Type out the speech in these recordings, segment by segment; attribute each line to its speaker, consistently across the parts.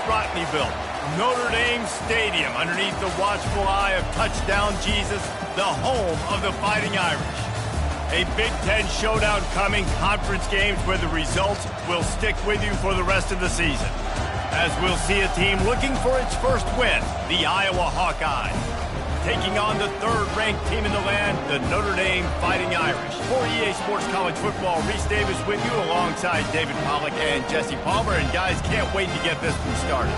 Speaker 1: uprightly built. Notre Dame Stadium, underneath the watchful eye of Touchdown Jesus, the home of the Fighting Irish. A Big Ten showdown coming, conference games where the results will stick with you for the rest of the season. As we'll see a team looking for its first win, the Iowa Hawkeyes, taking on the third-ranked team in the land, the Notre Dame Fighting Irish. For EA Sports College Football, Reese Davis with you alongside David Pollack and Jesse Palmer. And guys, can't wait to get this one started.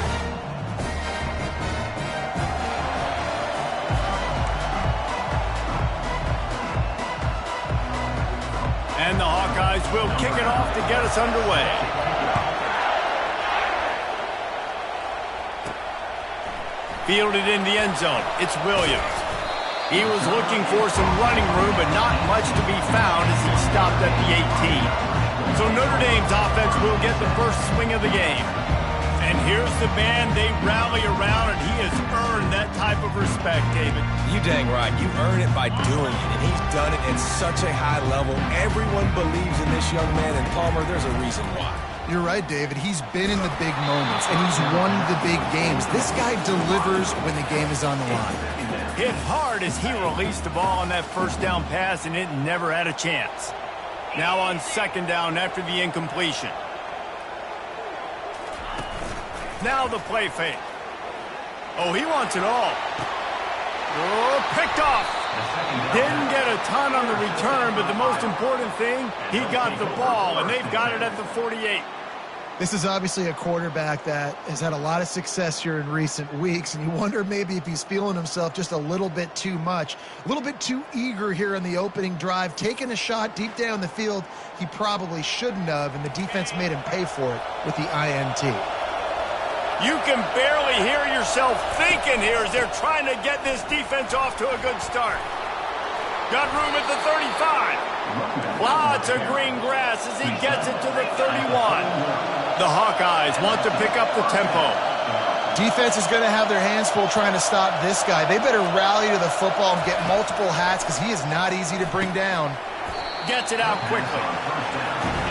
Speaker 1: And the Hawkeyes will kick it off to get us underway. Fielded in the end zone, it's Williams. He was looking for some running room, but not much to be found as he stopped at the 18. So Notre Dame's offense will get the first swing of the game. And here's the man they rally around, and he has earned that type of respect, David.
Speaker 2: You dang right. You earn it by doing it, and he's done it at such a high level. Everyone believes in this young man, and Palmer, there's a reason why.
Speaker 3: You're right, David. He's been in the big moments, and he's won the big games. This guy delivers when the game is on the line.
Speaker 1: Hit hard as he released the ball on that first down pass, and it never had a chance. Now on second down after the incompletion. Now the play fake. Oh, he wants it all. Oh, picked off. Didn't get a ton on the return, but the most important thing, he got the ball, and they've got it at the 48.
Speaker 3: This is obviously a quarterback that has had a lot of success here in recent weeks, and you wonder maybe if he's feeling himself just a little bit too much, a little bit too eager here in the opening drive, taking a shot deep down the field he probably shouldn't have, and the defense made him pay for it with the INT.
Speaker 1: You can barely hear yourself thinking here as they're trying to get this defense off to a good start. Got room at the 35. Lots of green grass as he gets it to the 31. The Hawkeyes want to pick up the tempo.
Speaker 3: Defense is going to have their hands full trying to stop this guy. They better rally to the football and get multiple hats because he is not easy to bring down.
Speaker 1: Gets it out quickly.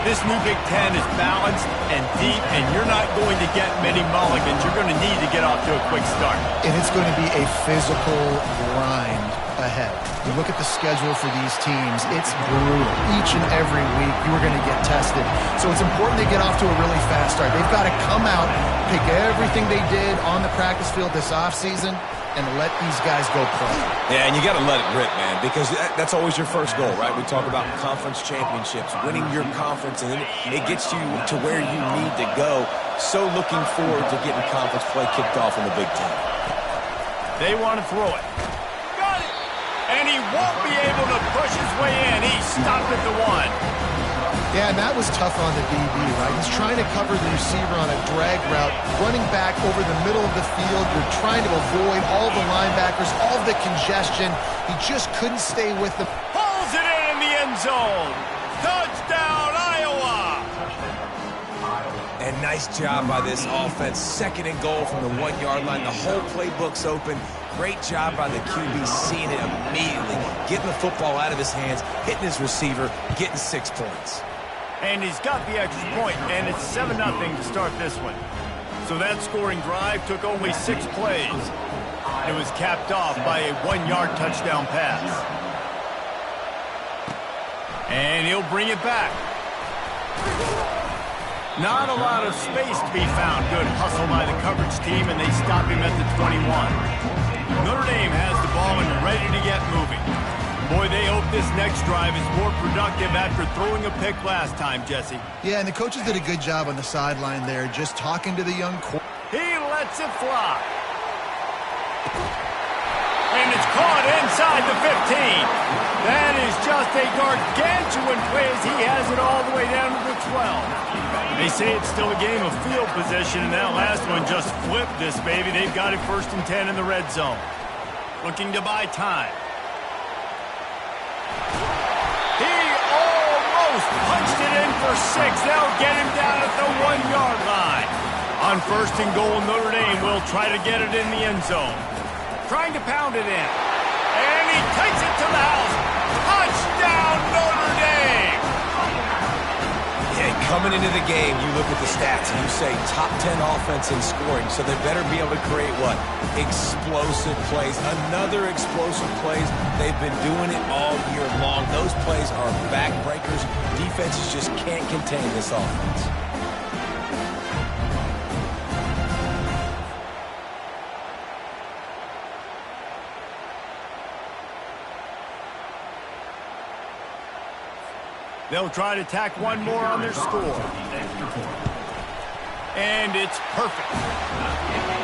Speaker 1: This new Big Ten is balanced and deep, and you're not going to get many mulligans. You're going to need to get off to a quick start.
Speaker 3: And it's going to be a physical grind ahead. You look at the schedule for these teams, it's brutal. Each and every week, you are going to get tested. So it's important they get off to a really fast start. They've got to come out, pick everything they did on the practice field this offseason, and let these guys go play.
Speaker 2: Yeah, and you got to let it rip, man, because that's always your first goal, right? We talk about conference championships, winning your conference, and then it gets you to where you need to go. So looking forward to getting conference play kicked off in the Big Ten.
Speaker 1: They want to throw it. Got it! And he won't be able to push his way in. He stopped at the 1.
Speaker 3: Yeah, and that was tough on the DB, right? He's trying to cover the receiver on a drag route, running back over the middle of the field. You're trying to avoid all the linebackers, all the congestion. He just couldn't stay with them.
Speaker 1: Pulls it in the end zone. Touchdown, Iowa!
Speaker 2: And nice job by this offense. Second and goal from the 1-yard line. The whole playbook's open. Great job by the QB seeing it immediately, getting the football out of his hands, hitting his receiver, getting 6 points.
Speaker 1: And he's got the extra point, and it's 7-0 to start this one. So that scoring drive took only 6 plays. It was capped off by a 1-yard touchdown pass. And he'll bring it back. Not a lot of space to be found. Good hustle by the coverage team, and they stop him at the 21. Notre Dame has the ball and ready to get moving. Boy, they hope this next drive is more productive after throwing a pick last time, Jesse.
Speaker 3: Yeah, and the coaches did a good job on the sideline there, just talking to the young quarterback.
Speaker 1: He lets it fly. And it's caught inside the 15. That is just a gargantuan play as he has it all the way down to the 12. They say it's still a game of field position, and that last one just flipped this baby. They've got it 1st and 10 in the red zone. Looking to buy time. He almost punched it in for 6. They'll get him down at the 1-yard line. On 1st and goal, Notre Dame will try to get it in the end zone. Trying to pound it in. And he takes it to the house. Touchdown, Notre Dame!
Speaker 2: Yeah, Coming into the game, you look at the stats and you say top 10 offense in scoring, so they better be able to create what? Explosive plays. Another explosive plays. They've been doing it all year long. Those plays are backbreakers. Defenses just can't contain this offense.
Speaker 1: They'll try to tack one more on their score. And it's perfect.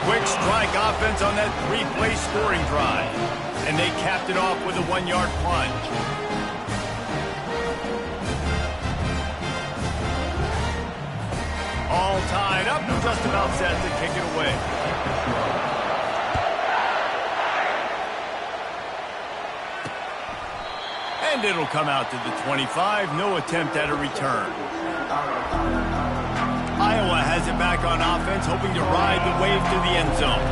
Speaker 1: Quick strike offense on that three-play scoring drive. And they capped it off with a 1-yard plunge. All tied up, just about set to kick it away. And it'll come out to the 25. No attempt at a return. Iowa has it back on offense, hoping to ride the wave to the end zone.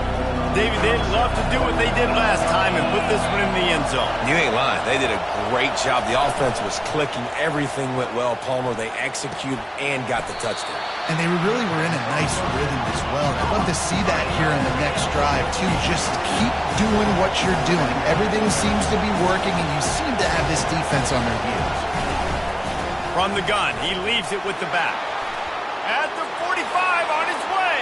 Speaker 1: David, they'd love to do what they did last time and put this one in the end zone.
Speaker 2: You ain't lying. They did a great job. The offense was clicking. Everything went well, Palmer. They executed and got the touchdown.
Speaker 3: And they really were in a nice rhythm as well. I'd love to see that here in the next drive, too. Just keep doing what you're doing. Everything seems to be working, and you seem to have this defense on their heels.
Speaker 1: From the gun, he leaves it with the back. At the 45, on his way.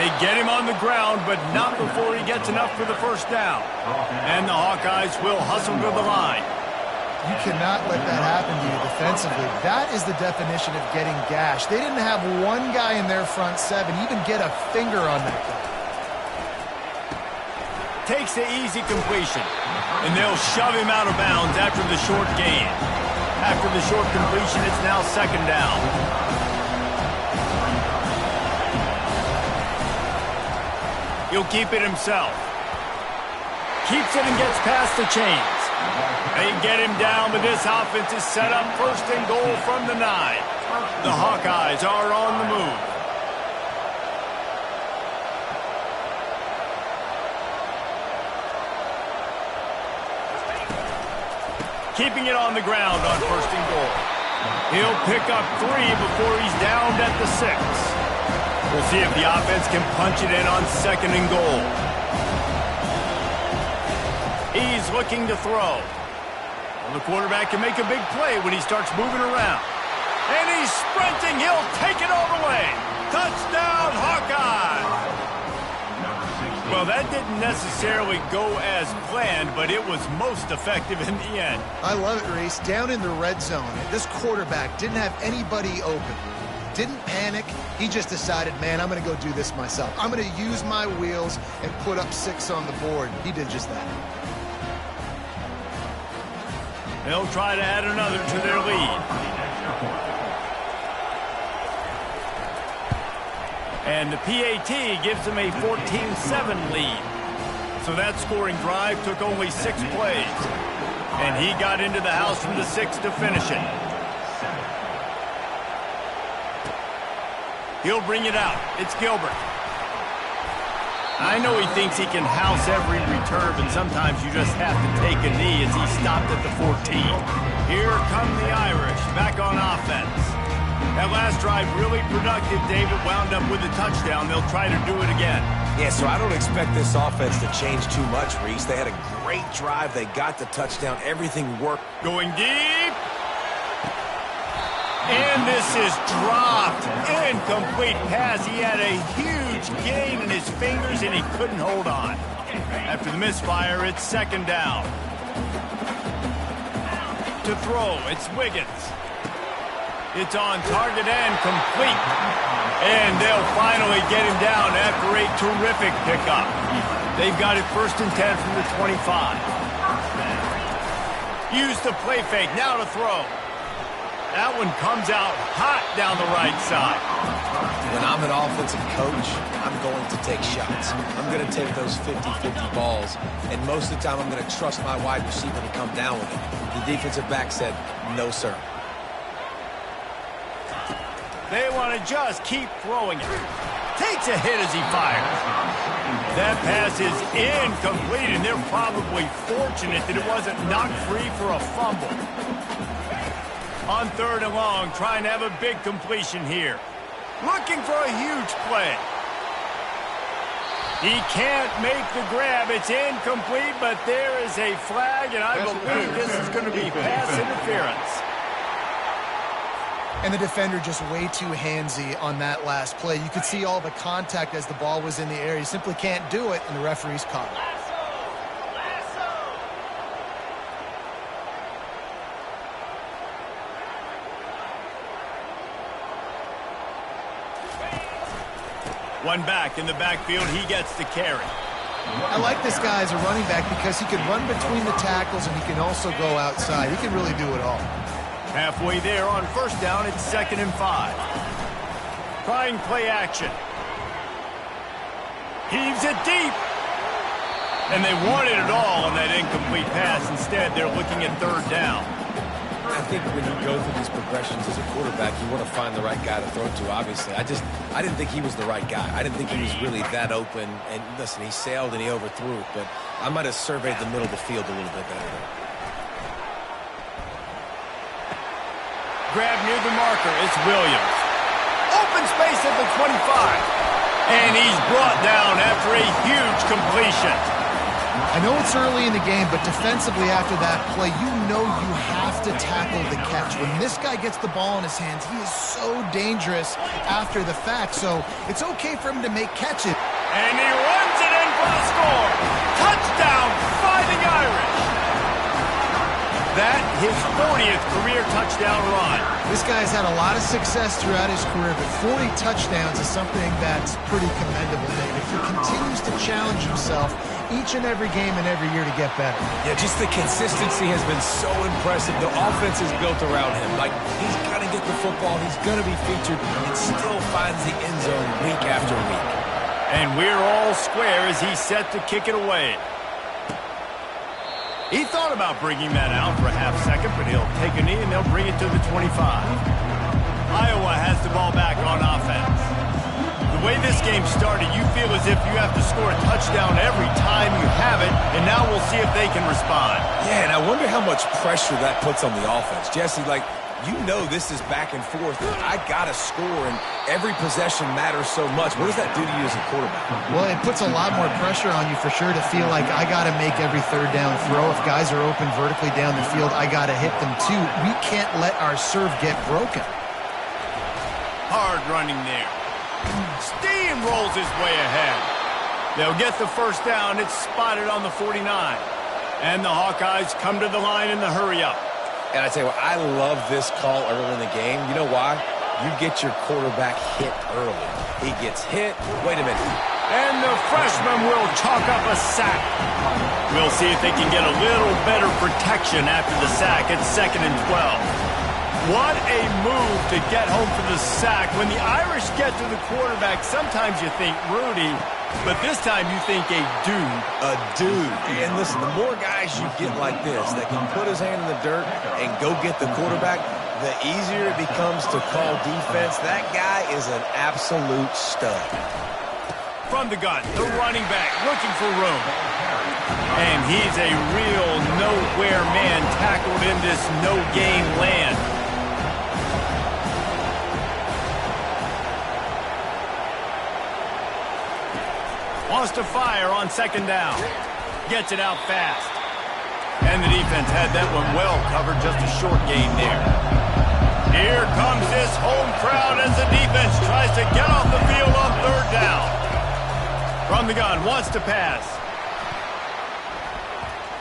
Speaker 1: They get him on the ground, but not before he gets enough for the first down. And the Hawkeyes will hustle to the line.
Speaker 3: You cannot let that happen to you defensively. That is the definition of getting gashed. They didn't have one guy in their front seven even get a finger on that guy.
Speaker 1: Takes the easy completion, and they'll shove him out of bounds after the short gain. After the short completion, it's now second down. He'll keep it himself. Keeps it and gets past the chains. They get him down, but this offense is set up first and goal from the 9. The Hawkeyes are on the move. Keeping it on the ground on first and goal. He'll pick up 3 before he's downed at the 6. We'll see if the offense can punch it in on second and goal. He's looking to throw. Well, the quarterback can make a big play when he starts moving around. And he's sprinting. He'll take it all the way. Touchdown, Hawkeye! Well, that didn't necessarily go as planned, but it was most effective in the end.
Speaker 3: I love it, Reese. Down in the red zone, this quarterback didn't have anybody open. Didn't panic. He just decided, man, I'm going to go do this myself. I'm going to use my wheels and put up 6 on the board. He did just that.
Speaker 1: They'll try to add another to their lead. And the PAT gives them a 14-7 lead. So that scoring drive took only 6 plays. And he got into the house from the 6 to finish it. He'll bring it out. It's Gilbert. I know he thinks he can house every return, but sometimes you just have to take a knee as he stopped at the 14. Here come the Irish, back on offense. That last drive really productive. David wound up with a touchdown. They'll try to do it again.
Speaker 2: Yeah, so I don't expect this offense to change too much, Reese. They had a great drive. They got the touchdown. Everything worked.
Speaker 1: Going deep. And this is dropped. Incomplete pass. He had a huge gain in his fingers, and he couldn't hold on. After the misfire, it's second down. To throw, it's Wiggins. It's on target and complete. And they'll finally get him down after a terrific pickup. They've got it first and 10 from the 25. Use the play fake, now to throw. That one comes out hot down the right side.
Speaker 2: When I'm an offensive coach, I'm going to take shots. I'm going to take those 50-50 balls, and most of the time I'm going to trust my wide receiver to come down with it. The defensive back said, no, sir.
Speaker 1: They want to just keep throwing it. Takes a hit as he fires. That pass is incomplete, and they're probably fortunate that it wasn't knocked free for a fumble. On 3rd and long, trying to have a big completion here. Looking for a huge play. He can't make the grab. It's incomplete, but there is a flag, and I believe this is going to be pass interference.
Speaker 3: And the defender just way too handsy on that last play. You could see all the contact as the ball was in the air. He simply can't do it, and the referee's caught it.
Speaker 1: One back in the backfield. He gets the carry.
Speaker 3: I like this guy as a running back because he can run between the tackles and he can also go outside. He can really do it all.
Speaker 1: Halfway there on 1st down, it's 2nd and 5. Trying play action. Heaves it deep. And they wanted it all on that incomplete pass. Instead, they're looking at 3rd down.
Speaker 2: I think when you go through these progressions as a quarterback, you want to find the right guy to throw to, obviously. I didn't think he was the right guy. I didn't think he was really that open. And listen, he sailed and he overthrew it, but I might have surveyed the middle of the field a little bit better there.
Speaker 1: Grab near the marker. It's Williams. Open space at the 25. And he's brought down after a huge completion.
Speaker 3: I know it's early in the game, but defensively after that play, you know you have to tackle the catch. When this guy gets the ball in his hands, he is so dangerous after the fact. So it's okay for him to make catches.
Speaker 1: And he runs it in for a score. Touchdown, Fighting Irish. That his 40th career touchdown run.
Speaker 3: This guy's had a lot of success throughout his career, but 40 touchdowns is something that's pretty commendable, Dave. If he continues to challenge himself each and every game and every year to get better.
Speaker 2: Yeah, just the consistency has been so impressive. The offense is built around him. Like, he's going to get the football, he's going to be featured, and still finds the end zone week after week.
Speaker 1: And we're all square as he's set to kick it away. He thought about bringing that out for a half second, but he'll take a knee and they'll bring it to the 25. Iowa has the ball back on offense. The way this game started, you feel as if you have to score a touchdown every time you have it, and now we'll see if they can respond.
Speaker 2: Yeah, and I wonder how much pressure that puts on the offense. Jesse, like, you know this is back and forth. I got to score, and every possession matters so much. What does that do to you as a quarterback?
Speaker 3: Well, it puts a lot more pressure on you for sure to feel like I got to make every 3rd down throw. If guys are open vertically down the field, I got to hit them too. We can't let our serve get broken.
Speaker 1: Hard running there. Steamrolls his way ahead. They'll get the 1st down. It's spotted on the 49. And the Hawkeyes come to the line in the hurry-up.
Speaker 2: And I tell you what, I love this call early in the game. You know why? You get your quarterback hit early. He gets hit. Wait a minute.
Speaker 1: And the freshman will chalk up a sack. We'll see if they can get a little better protection after the sack. It's 2nd and 12. What a move to get home for the sack. When the Irish get to the quarterback, sometimes you think Rudy, but this time you think a dude.
Speaker 2: A dude. And listen, the more guys you get like this that can put his hand in the dirt and go get the quarterback, the easier it becomes to call defense. That guy is an absolute stud.
Speaker 1: From the gun, the running back looking for room. And he's a real nowhere man tackled in this no-game land. Wants to fire on 2nd down. Gets it out fast. And the defense had that one well covered, just a short gain there. Here comes this home crowd as the defense tries to get off the field on 3rd down. From the gun, wants to pass.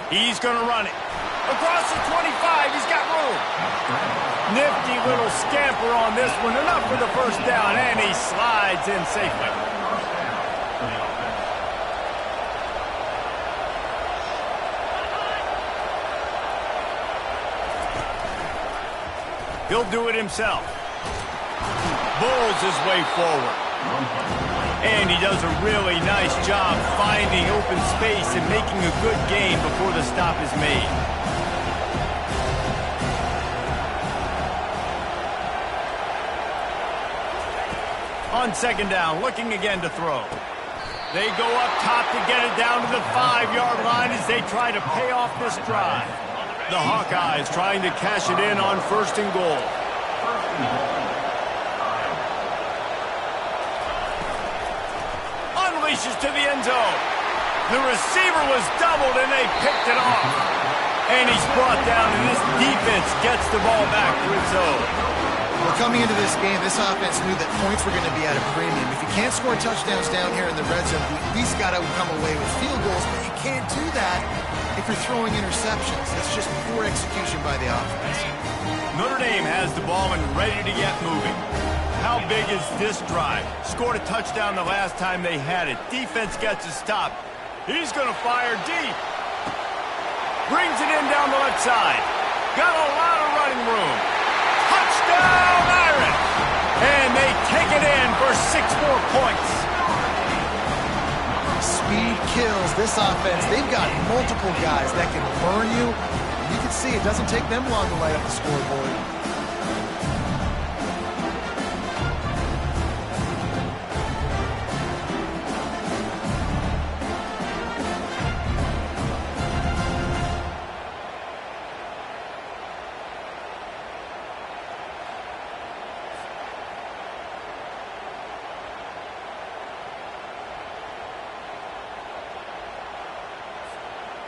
Speaker 1: He's going to run it. Across the 25, he's got room. Nifty little scamper on this one, enough for the 1st down, and he slides in safely. He'll do it himself. Bulls his way forward. And he does a really nice job finding open space and making a good gain before the stop is made. On 2nd down, looking again to throw. They go up top to get it down to the 5-yard line as they try to pay off this drive. The Hawkeyes trying to cash it in on 1st and goal. Unleashes to the end zone. The receiver was doubled, and they picked it off. And he's brought down, and this defense gets the ball back to its own.
Speaker 3: Well, coming into this game, this offense knew that points were going to be at a premium. If you can't score touchdowns down here in the red zone, you at least got to come away with field goals, but you can't do that if you're throwing interceptions. That's just poor execution by the offense.
Speaker 1: Notre Dame has the ball and ready to get moving. How big is this drive? Scored a touchdown the last time they had it. Defense gets a stop. He's going to fire deep. Brings it in down the left side. Got a lot of running room. Touchdown, Irish! And they take it in for 6 more points.
Speaker 3: Speed kills this offense. They've got multiple guys that can burn you. You can see it doesn't take them long to light up the scoreboard.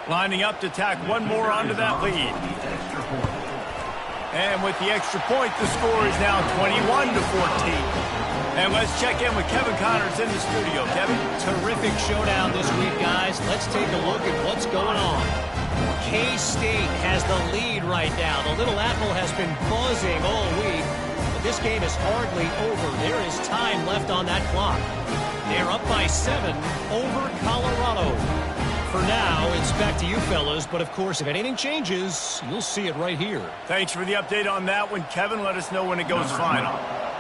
Speaker 1: Lining up to tack one more onto that lead. And with the extra point, the score is now 21-14. And let's check in with Kevin Connors in the studio. Kevin?
Speaker 4: Terrific showdown this week, guys. Let's take a look at what's going on. K-State has the lead right now. The Little Apple has been buzzing all week, but this game is hardly over. There is time left on that clock. They're up by 7 over Colorado. For now, it's back to you fellas, but of course, if anything changes, you'll see it right here.
Speaker 1: Thanks for the update on that one, Kevin. Let us know when it goes final.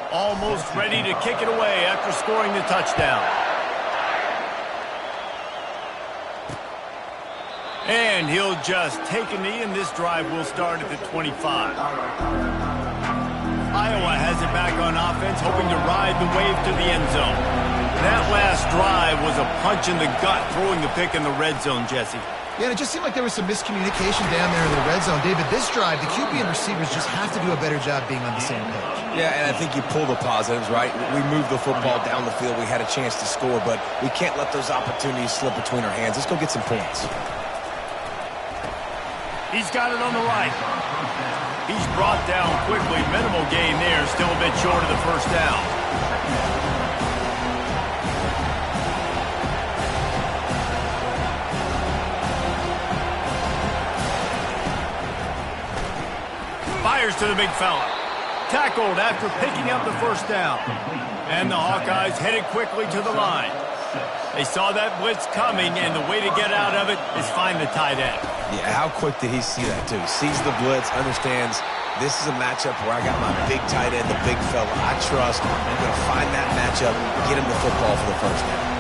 Speaker 1: Almost ready to kick it away after scoring the touchdown. And he'll just take a knee, and this drive will start at the 25. Iowa has it back on offense, hoping to ride the wave to the end zone. That last drive was a punch in the gut, throwing the pick in the red zone, Jesse.
Speaker 3: Yeah, and it just seemed like there was some miscommunication down there in the red zone. David, this drive, the QB and receivers just have to do a better job being on the same page.
Speaker 2: Yeah, and I think you pull the positives, right? We moved the football down the field. We had a chance to score, but we can't let those opportunities slip between our hands. Let's go get some points.
Speaker 1: He's got it on the right. He's brought down quickly. Minimal gain there, still a bit short of the first down. Fires to the big fella. Tackled after picking up the first down. And the Hawkeyes headed quickly to the line. They saw that blitz coming, and the way to get out of it is find the tight end.
Speaker 2: Yeah, how quick did he see that, too? Sees the blitz, understands this is a matchup where I got my big tight end, the big fella I trust. I'm going to find that matchup, get him the football for the first down.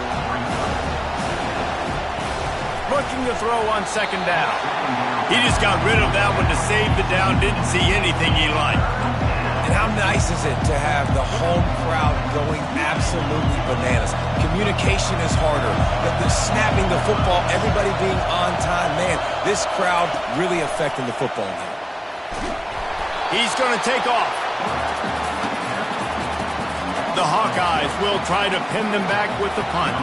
Speaker 1: Looking to throw on 2nd down. He just got rid of that one to save the down. Didn't see anything he liked.
Speaker 2: And how nice is it to have the home crowd going absolutely bananas? Communication is harder. The snapping the football, everybody being on time. Man, this crowd really affecting the football game.
Speaker 1: He's going to take off. The Hawkeyes will try to pin them back with the punt.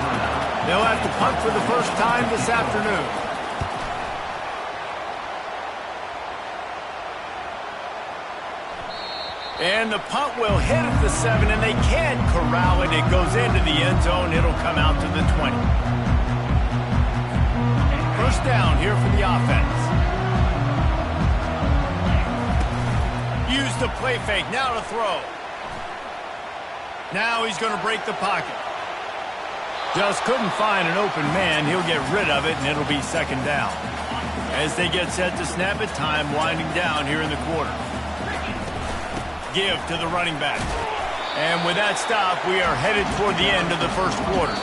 Speaker 1: They'll have to punt for the first time this afternoon. And the punt will hit at the 7, and they can't corral it. It goes into the end zone. It'll come out to the 20. First down here for the offense. Use the play fake. Now to throw. Now he's going to break the pocket. Just couldn't find an open man. He'll get rid of it, and it'll be 2nd down. As they get set to snap it, time winding down here in the quarter. Give to the running back. And with that stop, we are headed toward the end of the first quarter.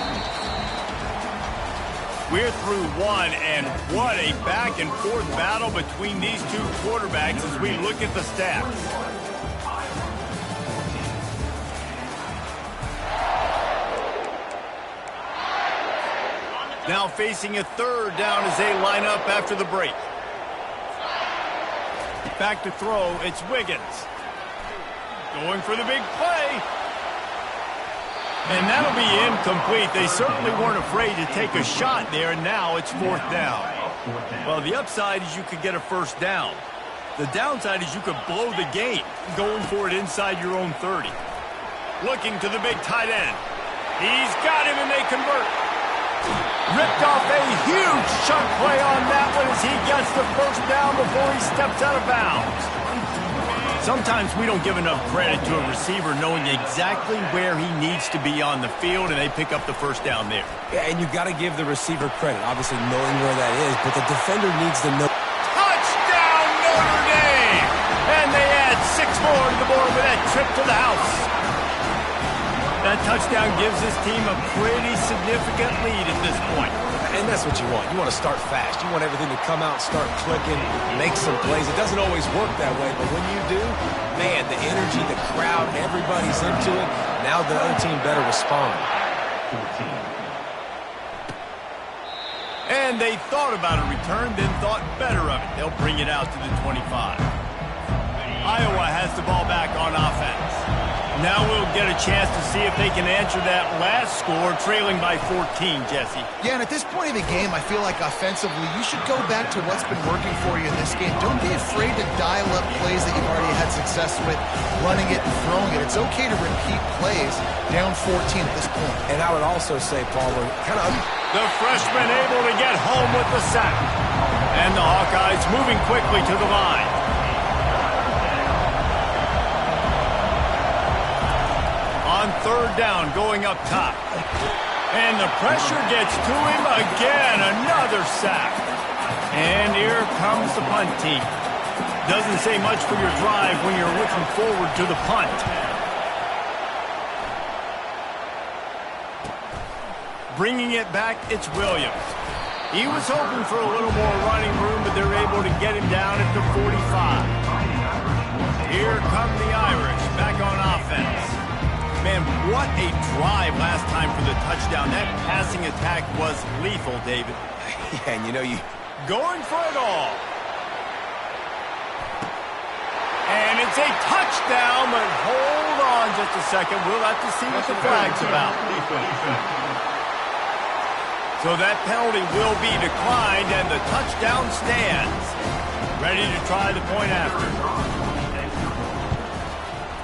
Speaker 1: We're through one, and what a back-and-forth battle between these two quarterbacks as we look at the stats. Now facing a 3rd down as they line up after the break. Back to throw, it's Wiggins. Going for the big play. And that'll be incomplete. They certainly weren't afraid to take a shot there, and now it's 4th down. Well, the upside is you could get a first down. The downside is you could blow the game going for it inside your own 30. Looking to the big tight end. He's got him, and they convert. Ripped off a huge chunk play on that one as he gets the first down before he steps out of bounds. Sometimes we don't give enough credit to a receiver knowing exactly where he needs to be on the field, and they pick up the first down there.
Speaker 2: Yeah, and you got to give the receiver credit, obviously knowing where that is, but the defender needs to know.
Speaker 1: Touchdown, Notre Dame! And they add 6 more to the board with that trip to the house. That touchdown gives this team a pretty significant lead at this point.
Speaker 2: And that's what you want. You want to start fast. You want everything to come out, start clicking, make some plays. It doesn't always work that way, but when you do, man, the energy, the crowd, everybody's into it. Now the other team better respond.
Speaker 1: And they thought about a return, then thought better of it. They'll bring it out to the 25. Iowa has the ball back on offense. Now we'll get a chance to see if they can answer that last score, trailing by 14, Jesse.
Speaker 3: Yeah, and at this point of the game, I feel like offensively, you should go back to what's been working for you in this game. Don't be afraid to dial up plays that you've already had success with, running it and throwing it. It's okay to repeat plays down 14 at this point.
Speaker 2: And I would also say, Palmer,
Speaker 1: the freshman able to get home with the sack. And the Hawkeyes moving quickly to the line. On 3rd down, going up top. And the pressure gets to him again. Another sack. And here comes the punt team. Doesn't say much for your drive when you're looking forward to the punt. Bringing it back, it's Williams. He was hoping for a little more running room, but they're able to get him down at the 45. Here come the Irish back on offense. Man, what a drive last time for the touchdown. That passing attack was lethal, David.
Speaker 2: Yeah, and you know,
Speaker 1: going for it all. And it's a touchdown, but hold on just a second. We'll have to see what the flag's about. So that penalty will be declined, and the touchdown stands. Ready to try the point after.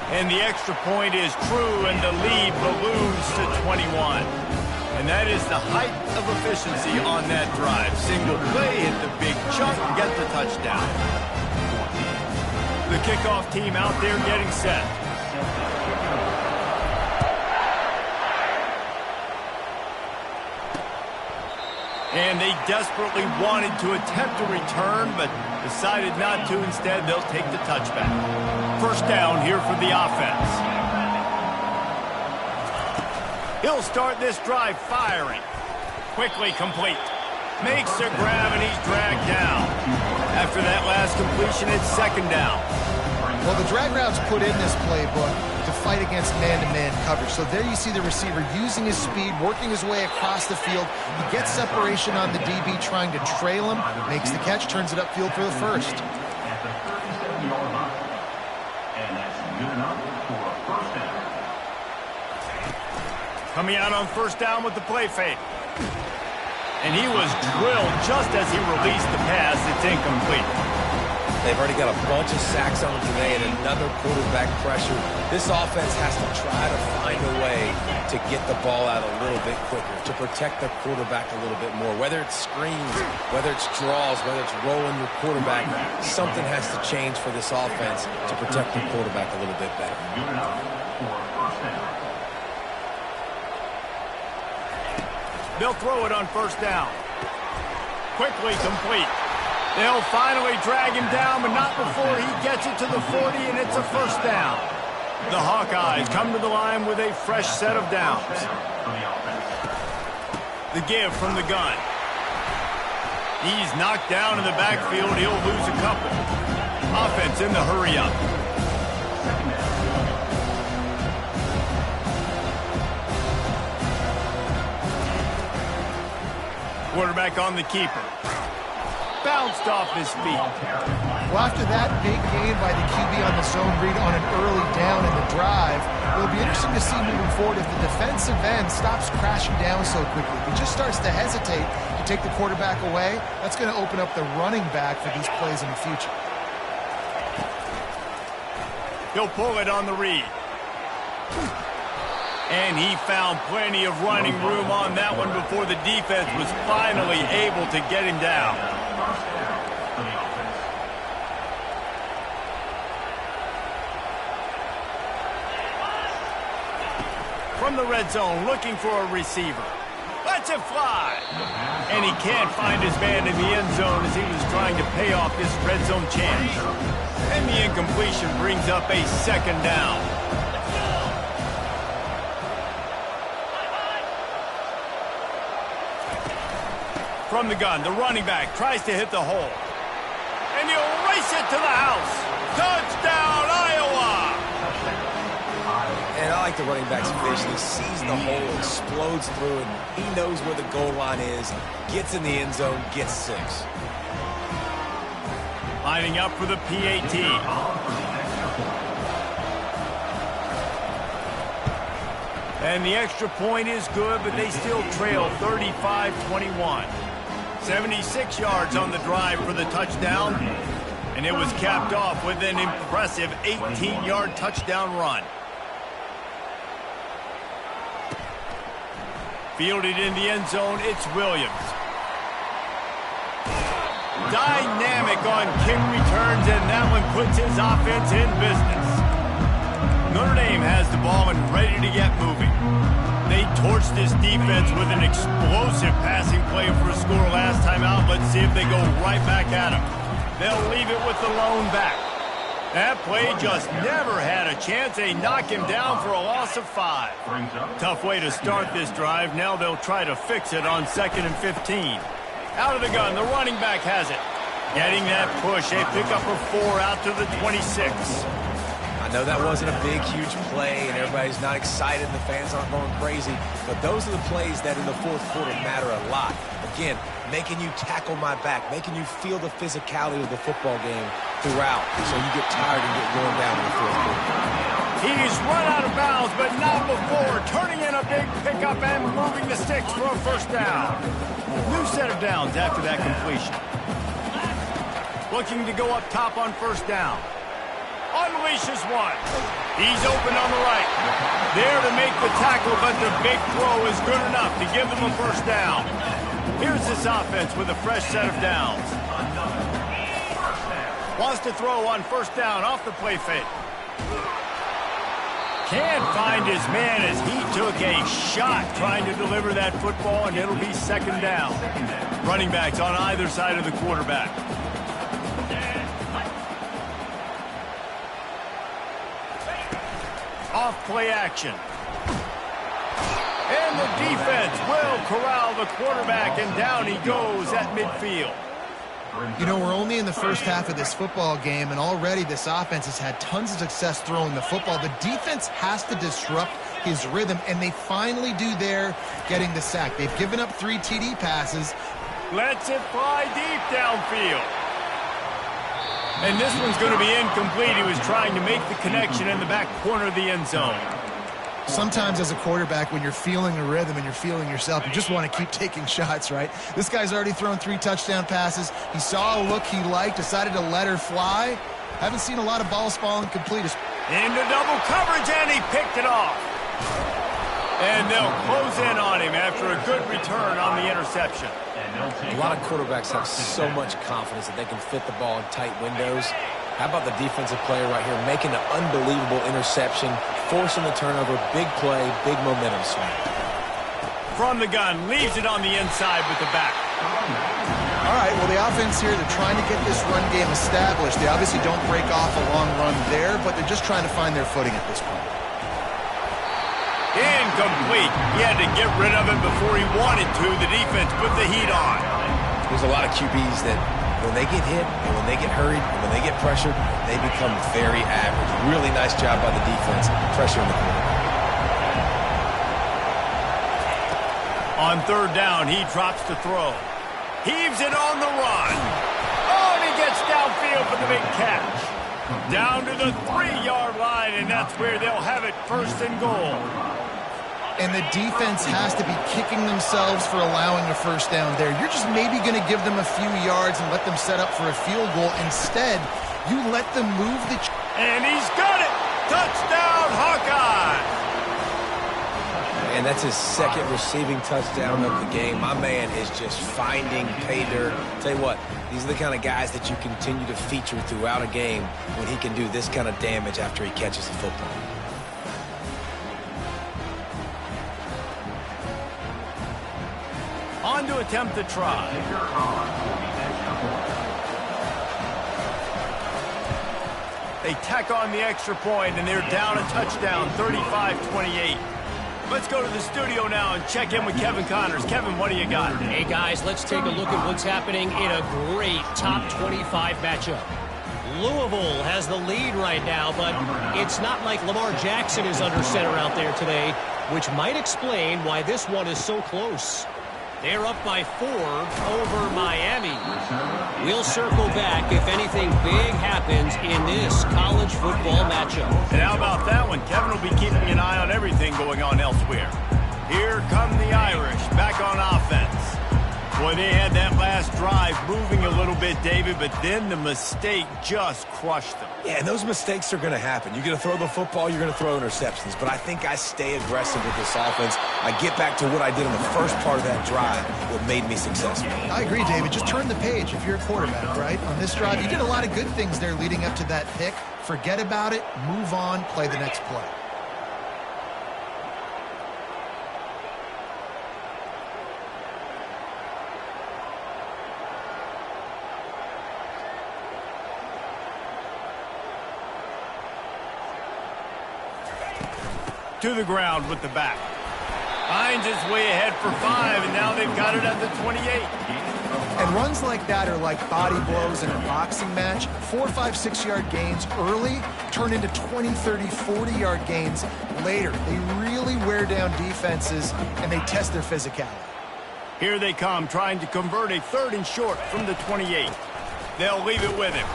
Speaker 1: And the extra point is true, and the lead balloons to 21. And that is the height of efficiency on that drive. Single play, hit the big chunk, get the touchdown. The kickoff team out there getting set. And they desperately wanted to attempt a return, but decided not to. Instead, they'll take the touchback. First down here for the offense. He'll start this drive firing. Quickly complete. Makes a grab, and he's dragged down. After that last completion, it's 2nd down.
Speaker 3: Well, the drag routes put in this playbook to fight against man-to-man coverage. So there you see the receiver using his speed, working his way across the field. He gets separation on the DB, trying to trail him, makes the catch, turns it upfield for the first.
Speaker 1: Coming out on 1st down with the play fake. And he was drilled just as he released the pass. It's incomplete.
Speaker 2: They've already got a bunch of sacks on them today and another quarterback pressure. This offense has to try to find a way to get the ball out a little bit quicker, to protect the quarterback a little bit more. Whether it's screens, whether it's draws, whether it's rolling your quarterback, something has to change for this offense to protect the quarterback a little bit better.
Speaker 1: They'll throw it on 1st down. Quickly complete. They'll finally drag him down, but not before he gets it to the 40, and it's a 1st down. The Hawkeyes come to the line with a fresh set of downs. The give from the gun. He's knocked down in the backfield. He'll lose a couple. Offense in the hurry-up. Quarterback on the keeper. Bounced off his feet.
Speaker 3: Well, after that big gain by the QB on the zone read on an early down in the drive, it'll be interesting to see moving forward if the defensive end stops crashing down so quickly. If he just starts to hesitate to take the quarterback away, that's going to open up the running back for these plays in the future.
Speaker 1: He'll pull it on the read. And he found plenty of running room on that one before the defense was finally able to get him down. From the red zone, looking for a receiver. Lets it fly. And he can't find his man in the end zone as he was trying to pay off this red zone chance. And the incompletion brings up a second down. From the gun, the running back tries to hit the hole. And he'll race it to the house. Touchdown, Iowa!
Speaker 2: And I like the running back's vision. He sees the hole, explodes through, and he knows where the goal line is, gets in the end zone, gets 6.
Speaker 1: Lining up for the PAT. And the extra point is good, but they still trail 35-21. 76 yards on the drive for the touchdown, and it was capped off with an impressive 18-yard touchdown run. Fielded in the end zone, it's Williams. Dynamic on kick returns, and that one puts his offense in business. Notre Dame has the ball and ready to get moving. They torched this defense with an explosive passing play for a score last time out. Let's see if they go right back at him. They'll leave it with the lone back. That play just never had a chance. They knock him down for a loss of 5. Tough way to start this drive. Now they'll try to fix it on 2nd and 15. Out of the gun, the running back has it. Getting that push, a pickup of 4 out to the 26.
Speaker 2: I know that wasn't a big, huge play, and everybody's not excited, and the fans aren't going crazy, but those are the plays that in the fourth quarter matter a lot. Again, making you tackle my back, making you feel the physicality of the football game throughout, so you get tired and get worn down in the fourth quarter.
Speaker 1: He's run out of bounds, but not before, turning in a big pickup and moving the sticks for a first down. New set of downs after that completion. Looking to go up top on first down. Unleashes one. He's open on the right. There to make the tackle, but the big throw is good enough to give them a first down. Here's this offense with a fresh set of downs. Wants to throw on first down off the play fake. Can't find his man as he took a shot trying to deliver that football, and it'll be second down. Running backs on either side of the quarterback. Off play action. And the defense will corral the quarterback, and down he goes at midfield.
Speaker 3: You know, we're only in the first half of this football game, and already this offense has had tons of success throwing the football. The defense has to disrupt his rhythm, and they finally do there, getting the sack. They've given up 3 TD passes.
Speaker 1: Lets it fly deep downfield. And this one's going to be incomplete. He was trying to make the connection in the back corner of the end zone.
Speaker 3: Sometimes as a quarterback, when you're feeling a rhythm and you're feeling yourself, you just want to keep taking shots, right? This guy's already thrown 3 touchdown passes. He saw a look he liked, decided to let her fly. Haven't seen a lot of balls falling complete.
Speaker 1: Into double coverage, and he picked it off. And they'll close in on him after a good return on the interception.
Speaker 2: A lot of quarterbacks have so much confidence that they can fit the ball in tight windows. How about the defensive player right here making an unbelievable interception, forcing the turnover, big play, big momentum swing.
Speaker 1: From the gun, leaves it on the inside with the back.
Speaker 3: All right, well, the offense here, they're trying to get this run game established. They obviously don't break off a long run there, but they're just trying to find their footing at this point.
Speaker 1: Incomplete. He had to get rid of it before he wanted to. The defense put the heat on.
Speaker 2: There's a lot of QBs that when they get hit and when they get hurried and when they get pressured, they become very average. Really nice job by the defense pressuring the quarterback.
Speaker 1: On third down, he drops to throw. Heaves it on the run. Oh, and he gets downfield for the big catch. Down to the 3-yard line, and that's where they'll have it, 1st and goal.
Speaker 3: And the defense has to be kicking themselves for allowing a 1st down there. You're just maybe going to give them a few yards and let them set up for a field goal. Instead, you let them move the...
Speaker 1: And he's got it! Touchdown, Hawkeye!
Speaker 2: And that's his 2nd receiving touchdown of the game. My man is just finding pay dirt. Tell you what, these are the kind of guys that you continue to feature throughout a game when he can do this kind of damage after he catches the football.
Speaker 1: On to attempt the try. They tack on the extra point, and they're down a touchdown, 35-28. Let's go to the studio now and check in with Kevin Connors. Kevin, what do you got?
Speaker 4: Hey, guys, let's take a look at what's happening in a great top 25 matchup. Louisville has the lead right now, but it's not like Lamar Jackson is under center out there today, which might explain why this one is so close. They're up by 4 over Miami. We'll circle back if anything big happens in this college football matchup.
Speaker 1: And how about that one? Kevin will be keeping an eye on everything going on elsewhere. Here come the Irish back on offense. Boy, they had that last drive moving a little bit, David, but then the mistake just crushed them.
Speaker 2: Yeah, and those mistakes are going to happen. You're going to throw the football, you're going to throw interceptions. But I think I stay aggressive with this offense. I get back to what I did in the first part of that drive, what made me successful.
Speaker 3: I agree, David. Just turn the page if you're a quarterback, right? On this drive, you did a lot of good things there leading up to that pick. Forget about it, move on, play the next play.
Speaker 1: To the ground with the back. Hines is way ahead for 5, and now they've got it at the 28.
Speaker 3: And runs like that are like body blows in a boxing match. 4, 5, 6-yard gains early turn into 20, 30, 40-yard gains later. They really wear down defenses, and they test their physicality.
Speaker 1: Here they come, trying to convert a 3rd and short from the 28. They'll leave it with him.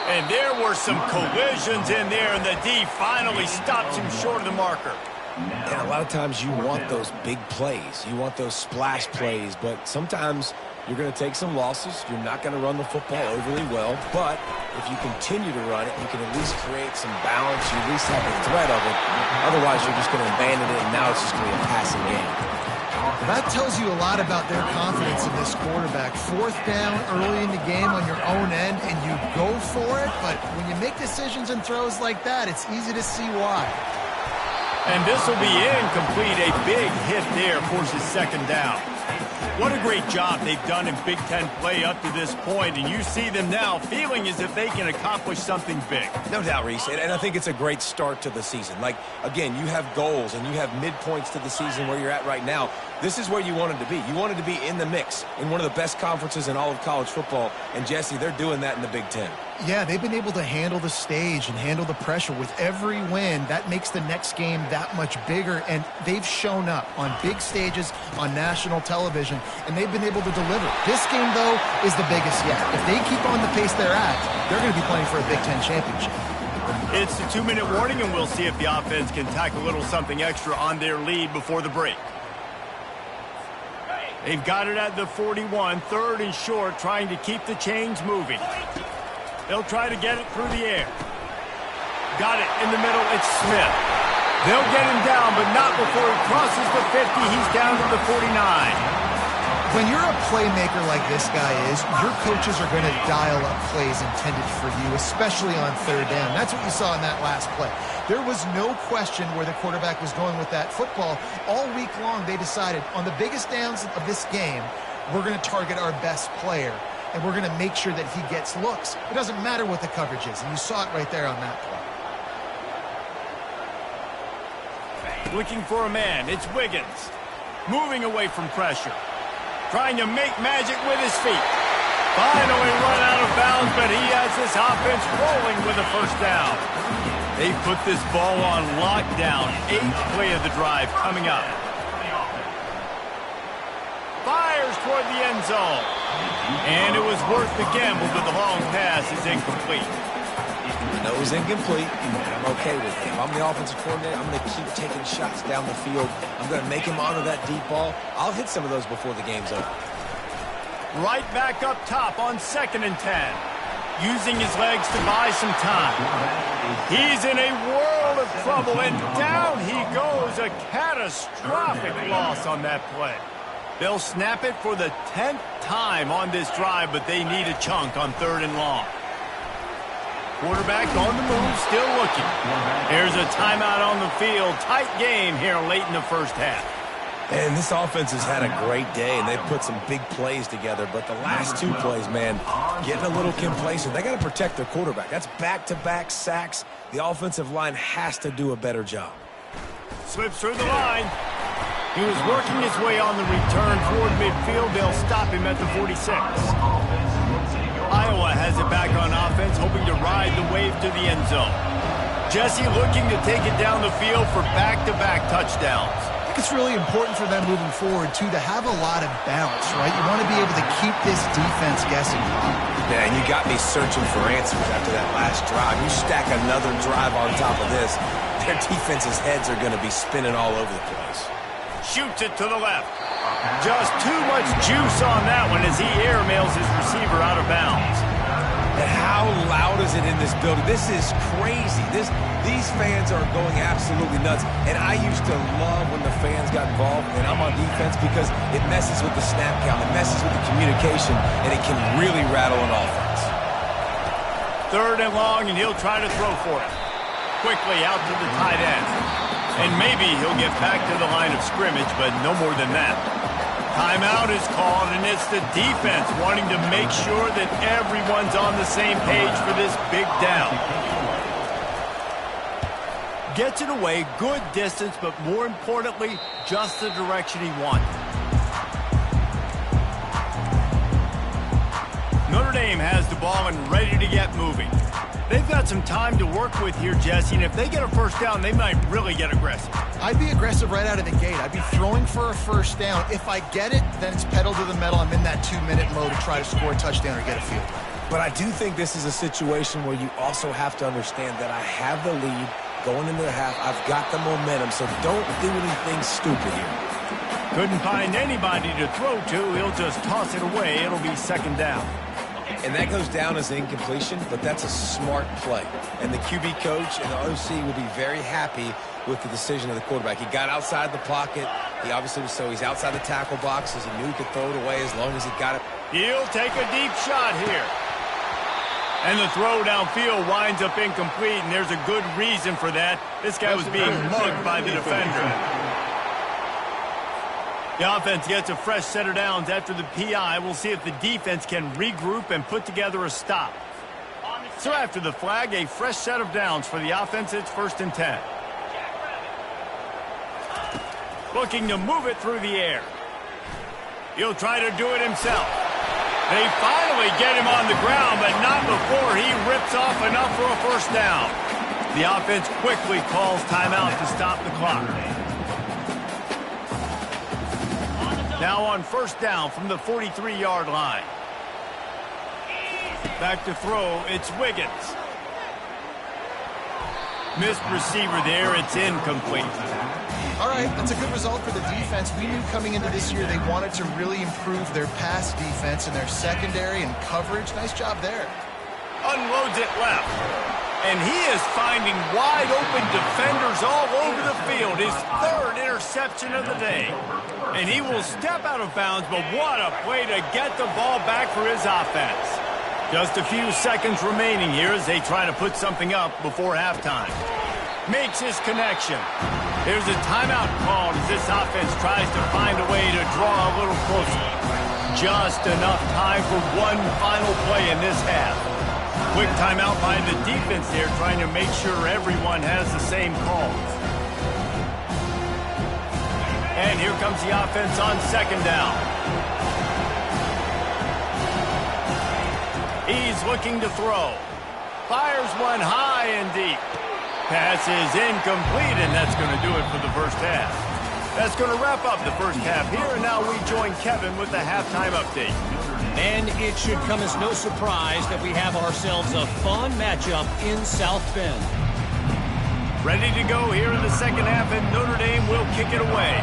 Speaker 1: And there were some collisions in there, and the D finally stops him short of the marker.
Speaker 2: And a lot of times you want those big plays. You want those splash plays, but sometimes you're going to take some losses. You're not going to run the football overly well, but if you continue to run it, you can at least create some balance. You at least have the threat of it. Otherwise, you're just going to abandon it, and now it's just going to be a passing game.
Speaker 3: That tells you a lot about their confidence in this quarterback. 4th down early in the game on your own end, and you go for it, but when you make decisions and throws like that, it's easy to see why.
Speaker 1: And this will be incomplete. A big hit there forces 2nd down. What a great job they've done in Big Ten play up to this point, and you see them now feeling as if they can accomplish something big.
Speaker 2: No doubt, Reese, and I think it's a great start to the season. Like, again, you have goals and you have midpoints to the season where you're at right now. This is where you wanted to be. You wanted to be in the mix in one of the best conferences in all of college football, and Jesse, they're doing that in the Big Ten.
Speaker 3: Yeah, they've been able to handle the stage and handle the pressure. With every win, that makes the next game that much bigger, and they've shown up on big stages on national television, and they've been able to deliver. This game, though, is the biggest yet. If they keep on the pace they're at, they're going to be playing for a Big Ten championship.
Speaker 1: It's the 2-minute warning, and we'll see if the offense can tack a little something extra on their lead before the break. They've got it at the 41, 3rd and short, trying to keep the chains moving. They'll try to get it through the air. Got it in the middle. It's Smith. They'll get him down, but not before he crosses the 50. He's down to the 49.
Speaker 3: When you're a playmaker like this guy is, your coaches are going to dial up plays intended for you, especially on 3rd down. That's what you saw in that last play. There was no question where the quarterback was going with that football. All week long, they decided on the biggest downs of this game, we're going to target our best player, and we're going to make sure that he gets looks. It doesn't matter what the coverage is, and you saw it right there on that play.
Speaker 1: Looking for a man. It's Wiggins. Moving away from pressure. Trying to make magic with his feet. Finally run out of bounds, but he has this offense rolling with a 1st down. They put this ball on lockdown. 8th play of the drive coming up. Fires toward the end zone. And it was worth the gamble, but the long pass is incomplete.
Speaker 2: I know it was incomplete, and I'm okay with it. If I'm the offensive coordinator, I'm going to keep taking shots down the field. I'm going to make him honor that deep ball. I'll hit some of those before the game's over.
Speaker 1: Right back up top on 2nd and 10. Using his legs to buy some time. He's in a world of trouble, and down he goes. A catastrophic loss on that play. They'll snap it for the 10th time on this drive, but they need a chunk on 3rd and long. Quarterback on the move, still looking. There's a timeout on the field. Tight game here late in the first half.
Speaker 2: And this offense has had a great day, and they've put some big plays together. But the last 2 plays, man, getting a little complacent. They got to protect their quarterback. That's back-to-back sacks. The offensive line has to do a better job.
Speaker 1: Slips through the line. He was working his way on the return toward midfield. They'll stop him at the 46. Iowa has it back on offense, hoping to ride the wave to the end zone. Jesse looking to take it down the field for back-to-back touchdowns.
Speaker 3: I think it's really important for them moving forward, too, to have a lot of balance, right? You want to be able to keep this defense guessing.
Speaker 2: Yeah, and you got me searching for answers after that last drive. You stack another drive on top of this, their defense's heads are going to be spinning all over the place.
Speaker 1: Shoots it to the left. Just too much juice on that one as he airmails his receiver out of bounds.
Speaker 2: And how loud is it in this building? This is crazy. These fans are going absolutely nuts. And I used to love when the fans got involved, and I'm on defense because it messes with the snap count, it messes with the communication, and it can really rattle an offense.
Speaker 1: 3rd and long, and he'll try to throw for it. Quickly out to the tight end. And maybe he'll get back to the line of scrimmage, but no more than that. Timeout is called, and it's the defense wanting to make sure that everyone's on the same page for this big down. Gets it away, good distance, but more importantly, just the direction he wanted. Notre Dame has the ball and ready to get moving. They've got some time to work with here, Jesse, and if they get a first down, they might really get aggressive.
Speaker 3: I'd be aggressive right out of the gate. I'd be throwing for a first down. If I get it, then it's pedal to the metal. I'm in that 2-minute mode to try to score a touchdown or get a field goal.
Speaker 2: But I do think this is a situation where you also have to understand that I have the lead going into the half. I've got the momentum, so don't do anything stupid here.
Speaker 1: Couldn't find anybody to throw to. He'll just toss it away. It'll be 2nd down.
Speaker 2: And that goes down as an incompletion, but that's a smart play. And the QB coach and the OC will be very happy with the decision of the quarterback. He got outside the pocket. He obviously was he's outside the tackle boxes. He knew he could throw it away as long as he got it.
Speaker 1: He'll take a deep shot here. And the throw downfield winds up incomplete, and there's a good reason for that. This guy was being mugged by the defender. The offense gets a fresh set of downs after the PI. We'll see if the defense can regroup and put together a stop. So after the flag, a fresh set of downs for the offense. It's 1st and 10. Looking to move it through the air. He'll try to do it himself. They finally get him on the ground, but not before he rips off enough for a first down. The offense quickly calls timeout to stop the clock. Now on 1st down from the 43-yard line. Back to throw, it's Wiggins. Missed receiver there, it's incomplete.
Speaker 3: All right, that's a good result for the defense. We knew coming into this year they wanted to really improve their pass defense and their secondary and coverage. Nice job there.
Speaker 1: Unloads it left. And he is finding wide open defenders all over the field. His 3rd interception of the day. And he will step out of bounds, but what a way to get the ball back for his offense. Just a few seconds remaining here as they try to put something up before halftime. Makes his connection. There's a timeout called as this offense tries to find a way to draw a little closer. Just enough time for one final play in this half. Quick timeout by the defense there, trying to make sure everyone has the same calls. And here comes the offense on 2nd down. He's looking to throw. Fires one high and deep. Pass is incomplete, and that's going to do it for the first half. That's going to wrap up the first half here, and now we join Kevin with the halftime update.
Speaker 4: And it should come as no surprise that we have ourselves a fun matchup in South Bend.
Speaker 1: Ready to go here in the second half, and Notre Dame will kick it away.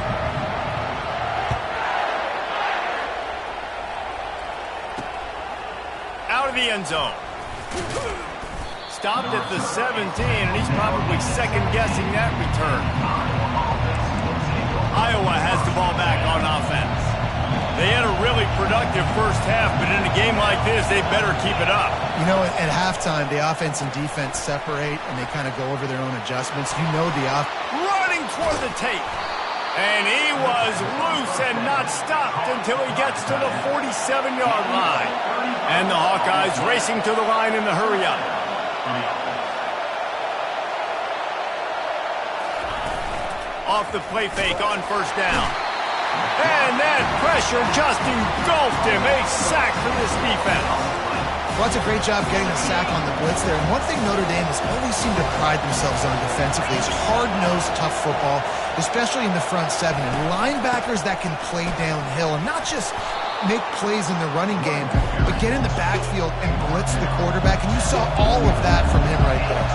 Speaker 1: Out of the end zone. Stopped at the 17, and he's probably second-guessing that return. Iowa has the ball back on offense. They had a really productive first half, but in a game like this, they better keep it up.
Speaker 3: You know, at halftime, the offense and defense separate, and they kind of go over their own adjustments. You know
Speaker 1: running toward the tape. And he was loose and not stopped until he gets to the 47-yard line. And the Hawkeyes racing to the line in the hurry-up. Off the play fake on first down. And that pressure just engulfed him. A sack for this defense.
Speaker 3: Well, that's a great job getting the sack on the blitz there. And one thing Notre Dame has always seemed to pride themselves on defensively is hard-nosed, tough football, especially in the front seven. And linebackers that can play downhill and not just make plays in the running game, but get in the backfield and blitz the quarterback. And you saw all of that from him right there.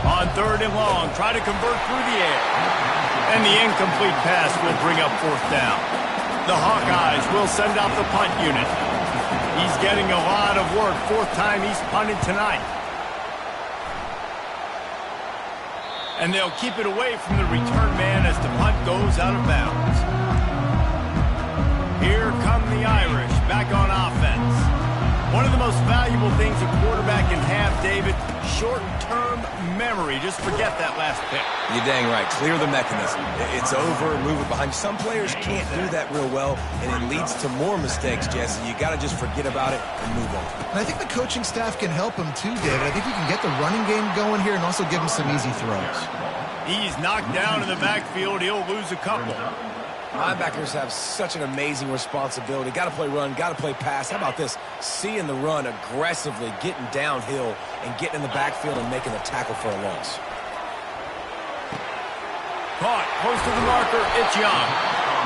Speaker 1: On third and long, try to convert through the air. And the incomplete pass will bring up fourth down. The Hawkeyes will send out the punt unit. He's getting a lot of work. Fourth time he's punted tonight. And they'll keep it away from the return man as the punt goes out of bounds. Here come the Irish back on offense. One of the most valuable things a quarterback can have, David, short-term memory. Just forget that last pick.
Speaker 2: You're dang right. Clear the mechanism. It's over, move it behind you. Some players can't do that real well, and it leads to more mistakes, Jesse. You got to just forget about it and move on.
Speaker 3: And I think the coaching staff can help him too, David. I think he can get the running game going here and also give him some easy throws.
Speaker 1: He's knocked down in the backfield. He'll lose a couple.
Speaker 2: Linebackers have such an amazing responsibility. Got to play run, got to play pass. How about this? Seeing the run aggressively, getting downhill, and getting in the backfield and making the tackle for a loss.
Speaker 1: Caught close to the marker. It's Young.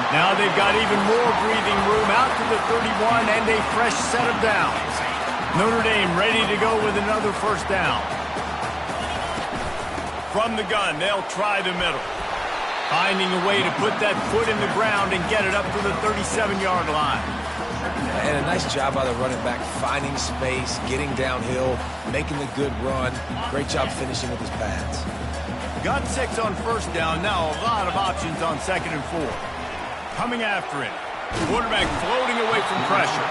Speaker 1: Now they've got even more breathing room out to the 31 and a fresh set of downs. Notre Dame ready to go with another first down. From the gun, they'll try the middle. Finding a way to put that foot in the ground and get it up to the 37-yard line.
Speaker 2: And a nice job by the running back, finding space, getting downhill, making the good run. Great job finishing with his pads.
Speaker 1: Got 6 on first down. Now a lot of options on second and 4. Coming after it. Quarterback floating away from pressure.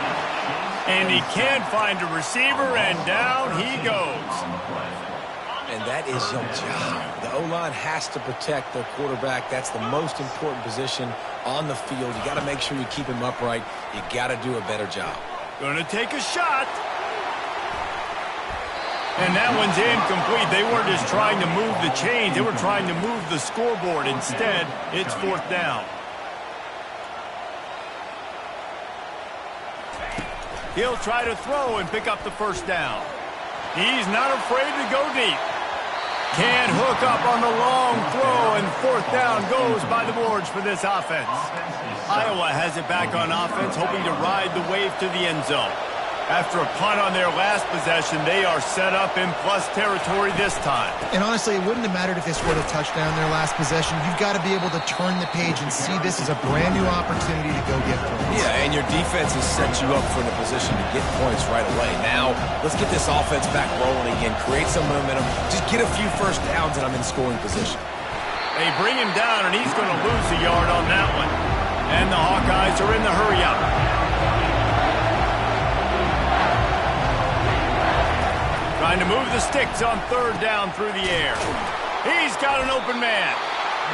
Speaker 1: And he can't find a receiver, and down he goes.
Speaker 2: And that is your job. The O-line has to protect their quarterback. That's the most important position on the field. You got to make sure you keep him upright. You got to do a better job.
Speaker 1: Gonna take a shot. And that one's incomplete. They weren't just trying to move the chains. They were trying to move the scoreboard. Instead, it's fourth down. He'll try to throw and pick up the first down. He's not afraid to go deep. Can't hook up on the long throw, and fourth down goes by the boards for this offense. Iowa has it back on offense, hoping to ride the wave to the end zone. After a punt on their last possession, they are set up in plus territory this time.
Speaker 3: And honestly, it wouldn't have mattered if they scored a touchdown their last possession. You've got to be able to turn the page and see this as a brand new opportunity to go get points.
Speaker 2: Yeah, and your defense has set you up for the position to get points right away. Now, let's get this offense back rolling again, create some momentum, just get a few first downs, and I'm in scoring position.
Speaker 1: They bring him down, and he's going to lose a yard on that one. And the Hawkeyes are in the hurry-up. Trying to move the sticks on third down through the air. He's got an open man.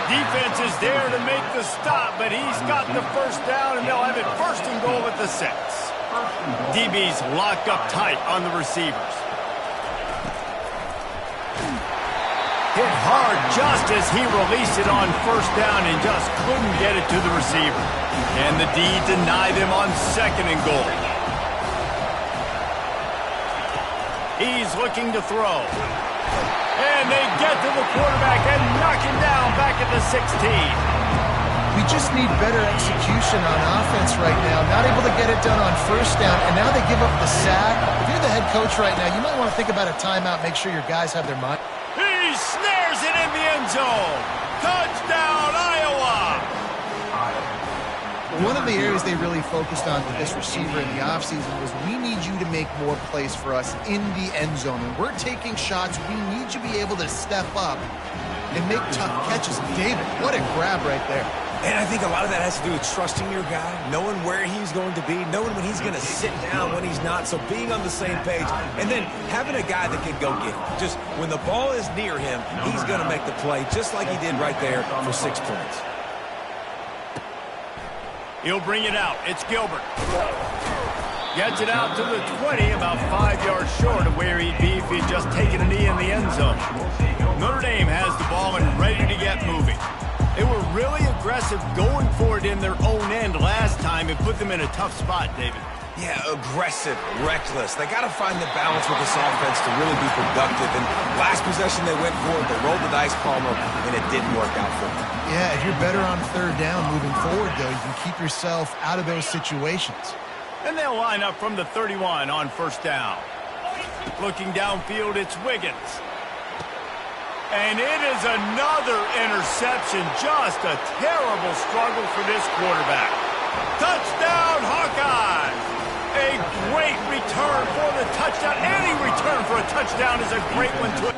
Speaker 1: Defense is there to make the stop, but he's got the first down, and they'll have it first and goal at the 6. DB's locked up tight on the receivers. Hit hard just as he released it on first down and just couldn't get it to the receiver. And the D denied them on second and goal. He's looking to throw. And they get to the quarterback and knock him down back at the 16.
Speaker 3: We just need better execution on offense right now. Not able to get it done on first down, and now they give up the sack. If you're the head coach right now, you might want to think about a timeout, make sure your guys have their mind.
Speaker 1: He snares it in the end zone. Touchdown, Iowa!
Speaker 3: One of the areas they really focused on with this receiver in the offseason was we need you to make more plays for us in the end zone. When we're taking shots, we need you to be able to step up and make tough catches. David, what a grab right there.
Speaker 2: And I think a lot of that has to do with trusting your guy, knowing where he's going to be, knowing when he's going to sit down, when he's not, so being on the same page, and then having a guy that can go get it. Just when the ball is near him, he's going to make the play, just like he did right there for 6 points.
Speaker 1: He'll bring it out. It's Gilbert. Gets it out to the 20, about 5 yards short of where he'd be if he'd just taken a knee in the end zone. Notre Dame has the ball and ready to get moving. They were really aggressive going for it in their own end last time and put them in a tough spot, David.
Speaker 2: Yeah, aggressive, reckless. They got to find the balance with this offense to really be productive. And last possession they went for it, they rolled the dice, Palmer, and it didn't work out for them.
Speaker 3: Yeah, if you're better on third down moving forward, though, you can keep yourself out of those situations.
Speaker 1: And they'll line up from the 31 on first down. Looking downfield, it's Wiggins. And it is another interception. Just a terrible struggle for this quarterback. Touchdown, Hawkeyes! A great return for the touchdown. Any return for a touchdown is a great one to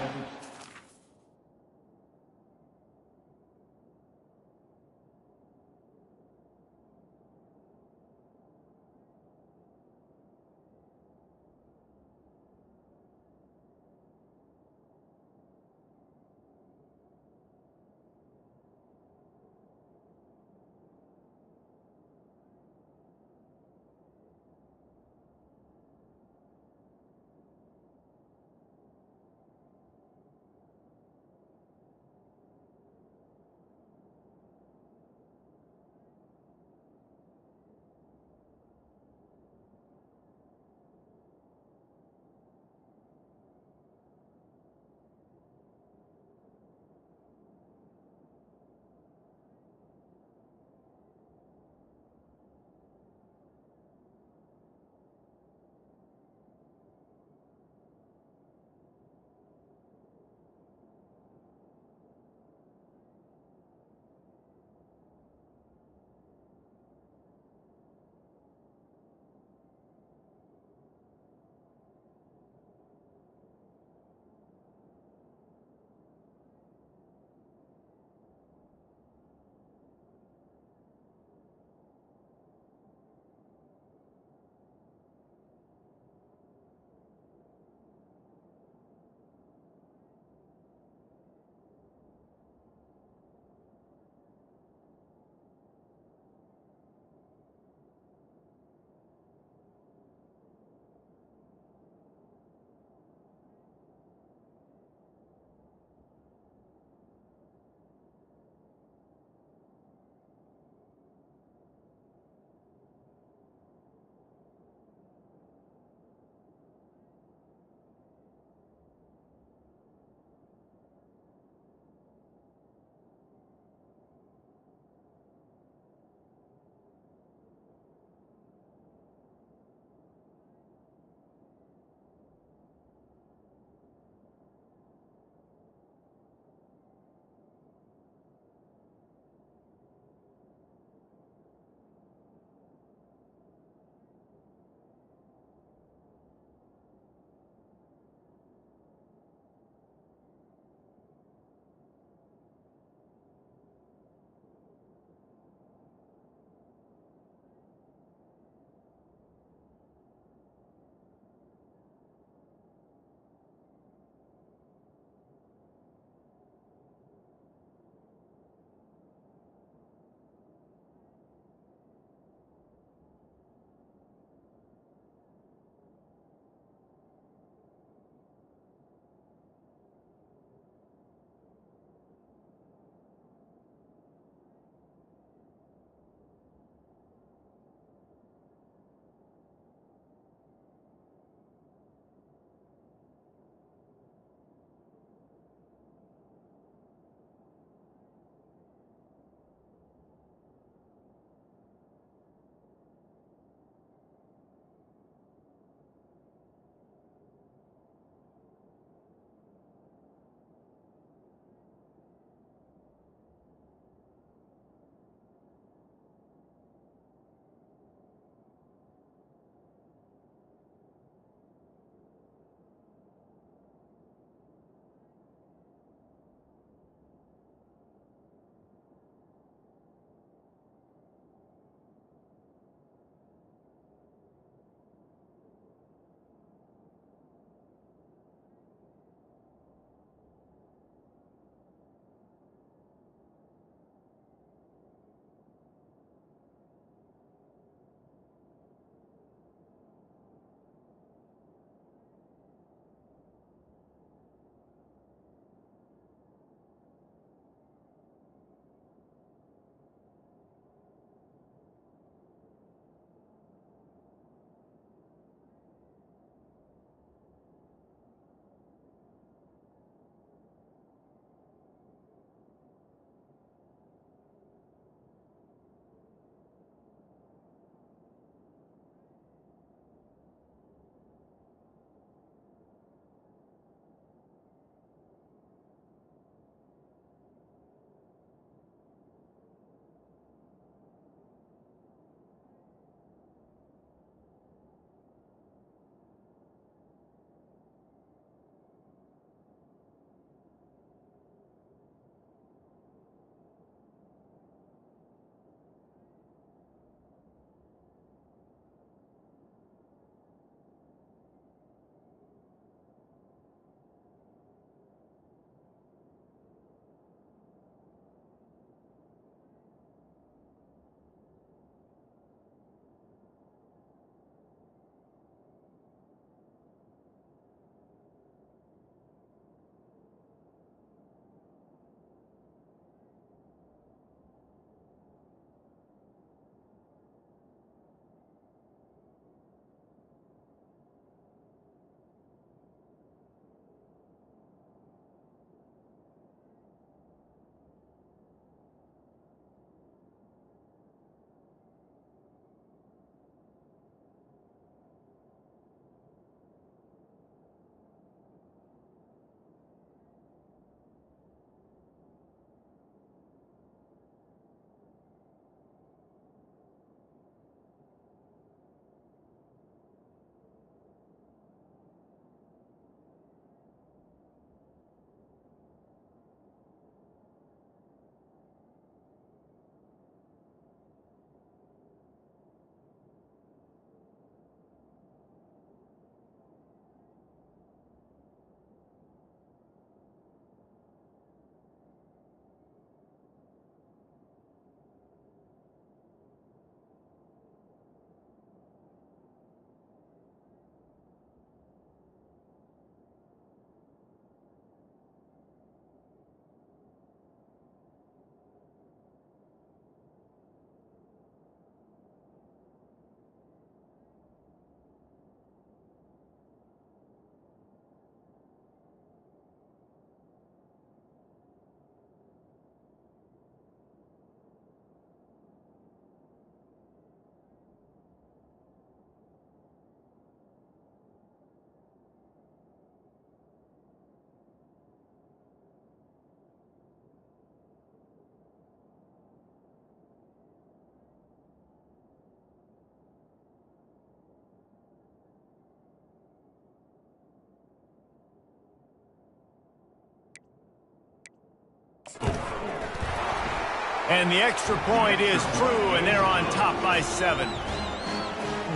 Speaker 1: And the extra point is true, and they're on top by 7.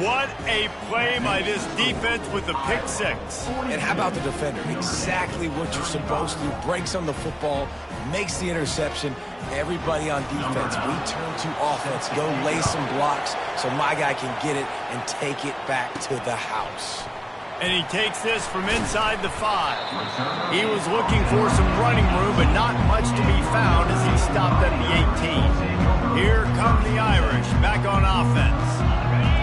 Speaker 1: What a play by this defense with the pick 6.
Speaker 2: And how about the defender? Exactly what you're supposed to do. Breaks on the football, makes the interception. Everybody on defense, we turn to offense. Go lay some blocks so my guy can get it and take it back to the house.
Speaker 1: And he takes this from inside the 5. He was looking for some running room, but not much to be found as he stopped at the 18. Here come the Irish back on offense.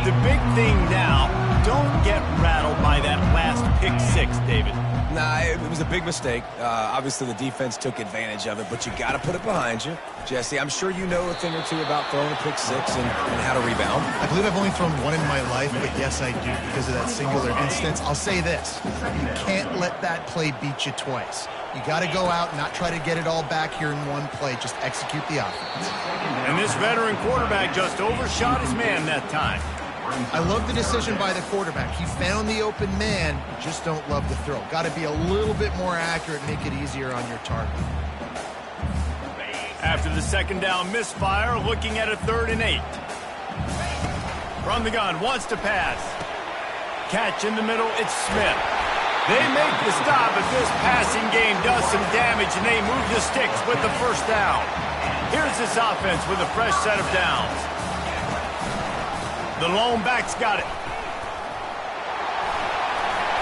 Speaker 1: The big thing now, don't get rattled by that last pick 6, David.
Speaker 2: Nah, it was a big mistake. Obviously, the defense took advantage of it, but you got to put it behind you. Jesse, I'm sure you know a thing or two about throwing a pick 6 and how to rebound.
Speaker 3: I believe I've only thrown one in my life, but yes, I do because of that singular instance. I'll say this. You can't let that play beat you twice. You got to go out and not try to get it all back here in one play. Just execute the offense.
Speaker 1: And this veteran quarterback just overshot his man that time.
Speaker 3: I love the decision by the quarterback. He found the open man, just don't love the throw. Got to be a little bit more accurate, make it easier on your target.
Speaker 1: After the second down misfire, looking at a 3rd and 8. From the gun, wants to pass. Catch in the middle, it's Smith. They make the stop, but this passing game does some damage, and they move the sticks with the first down. Here's this offense with a fresh set of downs. The lone back's got it.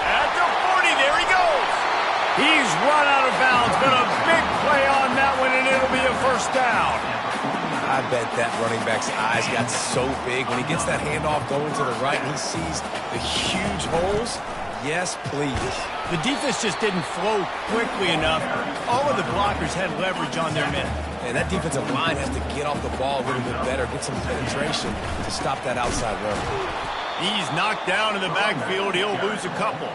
Speaker 1: At the 40, there he goes. He's run out of bounds, but a big play on that one, and it'll be a first down.
Speaker 2: I bet that running back's eyes got so big when he gets that handoff going to the right and he sees the huge holes. Yes, please.
Speaker 1: The defense just didn't flow quickly enough. All of the blockers had leverage on their men.
Speaker 2: And that defensive line has to get off the ball a little bit better, get some penetration to stop that outside run.
Speaker 1: He's knocked down in the backfield. He'll lose a couple.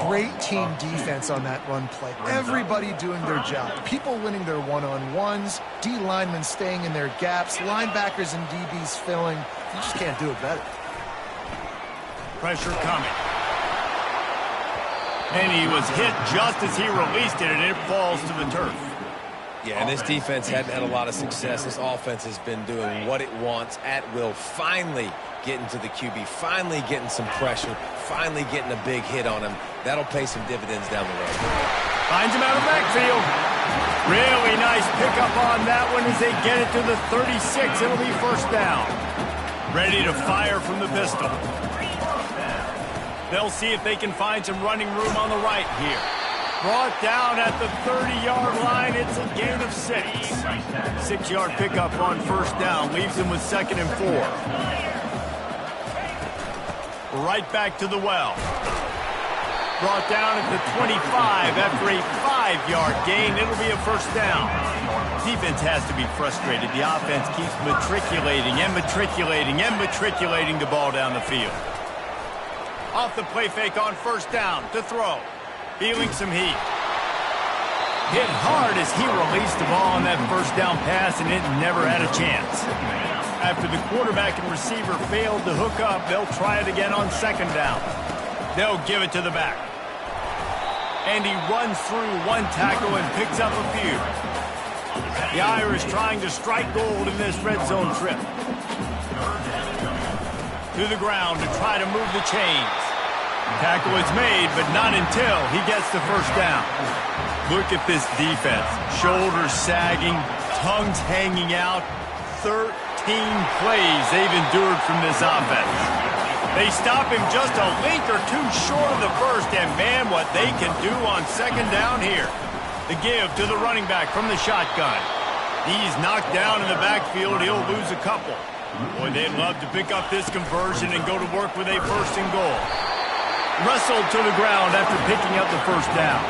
Speaker 3: Great team defense on that run play. Everybody doing their job. People winning their one-on-ones, D linemen staying in their gaps, linebackers and DBs filling. You just can't do it better.
Speaker 1: Pressure coming. And he was hit just as he released it, and it falls to the turf.
Speaker 2: Yeah, and this defense hadn't had a lot of success. This offense has been doing what it wants at will. Finally getting to the QB, finally getting some pressure, finally getting a big hit on him. That'll pay some dividends down the road.
Speaker 1: Finds him out of backfield. Really nice pickup on that one as they get it to the 36. It'll be first down. Ready to fire from the pistol. They'll see if they can find some running room on the right here. Brought down at the 30-yard line. It's a gain of 6. 6-yard pickup on first down. Leaves them with 2nd and 4. Right back to the well. Brought down at the 25 after a 5-yard gain. It'll be a first down. Defense has to be frustrated. The offense keeps matriculating and matriculating and matriculating the ball down the field. Off the play fake on first down to throw. Feeling some heat. Hit hard as he released the ball on that first down pass, and it never had a chance. After the quarterback and receiver failed to hook up, they'll try it again on second down. They'll give it to the back. And he runs through one tackle and picks up a few. The Irish trying to strike gold in this red zone trip. To the ground to try to move the chains. Tackle is made, but not until he gets the first down. Look at this defense. Shoulders sagging, tongues hanging out. 13 plays they've endured from this offense. They stop him just a link or two short of the first, and man, what they can do on second down here. The give to the running back from the shotgun. He's knocked down in the backfield. He'll lose a couple. Boy, they'd love to pick up this conversion and go to work with a 1st and goal. Wrestled to the ground after picking up the first down.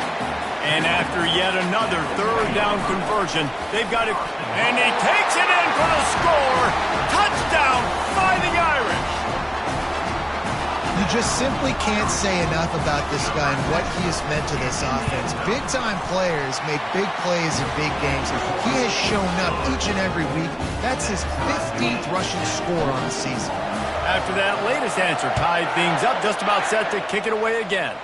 Speaker 1: And after yet another 3rd down conversion, they've got it. And he takes it in for the score. Touchdown by the Irish.
Speaker 3: You just simply can't say enough about this guy and what he has meant to this offense. Big-time players make big plays in big games. He has shown up each and every week. That's his 15th rushing score on the season.
Speaker 1: After that latest answer tied things up, just about set to kick it away again.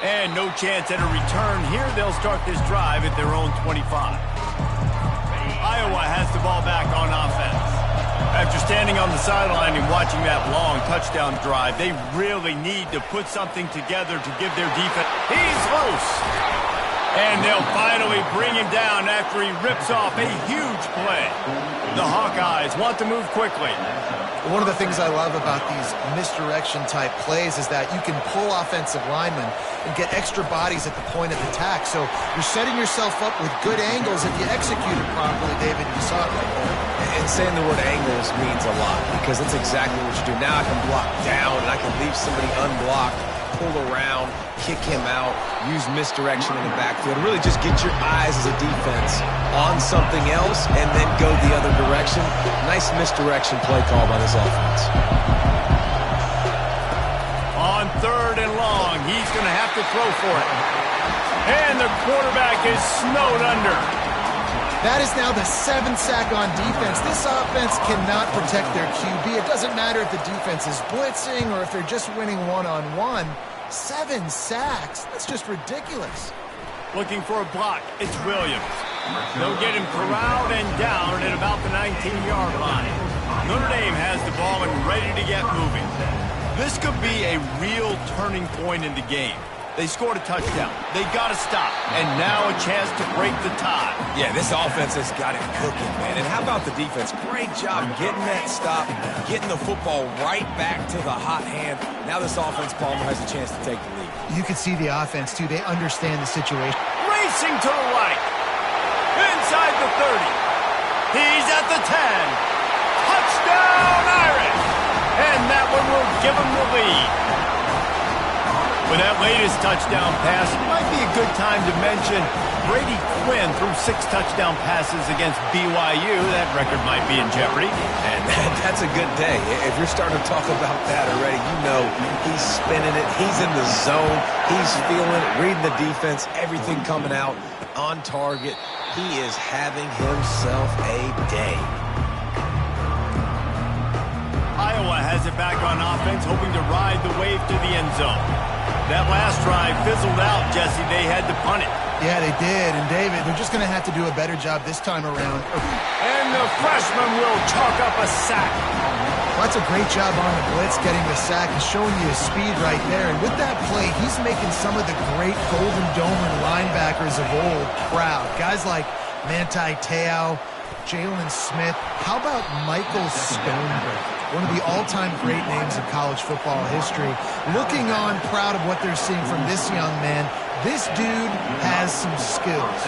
Speaker 1: And no chance at a return here. They'll start this drive at their own 25. Iowa has the ball back on offense. After standing on the sideline and watching that long touchdown drive, they really need to put something together to give their defense. He's loose. And they'll finally bring him down after he rips off a huge play. The Hawkeyes want to move quickly.
Speaker 3: One of the things I love about these misdirection-type plays is that you can pull offensive linemen and get extra bodies at the point of attack. So you're setting yourself up with good angles if you execute it properly, David. You saw it right there.
Speaker 2: And saying the word angles means a lot because that's exactly what you do. Now I can block down and I can leave somebody unblocked, pull around, kick him out, use misdirection in the backfield. Really just get your eyes as a defense on something else and then go the other direction. Nice misdirection play call by this offense.
Speaker 1: On 3rd and long, he's going to have to throw for it. And the quarterback is snowed under.
Speaker 3: That is now the 7th sack on defense. This offense cannot protect their QB. It doesn't matter if the defense is blitzing or if they're just winning one-on-one. 7 sacks. That's just ridiculous.
Speaker 1: Looking for a block. It's Williams. They'll get him corralled and down at about the 19-yard line. Notre Dame has the ball and ready to get moving. This could be a real turning point in the game. They scored a touchdown. They got to stop. And now a chance to break the tie.
Speaker 2: Yeah, this offense has got it cooking, man. And how about the defense? Great job getting that stop, getting the football right back to the hot hand. Now this offense, Palmer, has a chance to take the lead.
Speaker 3: You can see the offense, too. They understand the situation.
Speaker 1: Racing to the right. Inside the 30. He's at the 10. Touchdown, Irish. And that one will give him the lead. With that latest touchdown pass, it might be a good time to mention Brady Quinn threw 6 touchdown passes against BYU. That record might be in jeopardy.
Speaker 2: And that's a good day. If you're starting to talk about that already, you know he's spinning it. He's in the zone. He's feeling it, reading the defense, everything coming out on target. He is having himself a day.
Speaker 1: Iowa has it back on offense, hoping to ride the wave to the end zone. That last drive fizzled out, Jesse. They had to punt it.
Speaker 3: Yeah, they did. And, David, they're just going to have to do a better job this time around.
Speaker 1: And the freshman will chalk up a sack.
Speaker 3: Well, that's a great job on the blitz, getting the sack and showing you his speed right there. And with that play, he's making some of the great Golden Domer linebackers of old proud. Guys like Manti Te'o, Jalen Smith. How about Michael Stoneberg? One of the all-time great names in college football history. Looking on, proud of what they're seeing from this young man. This dude has some skills.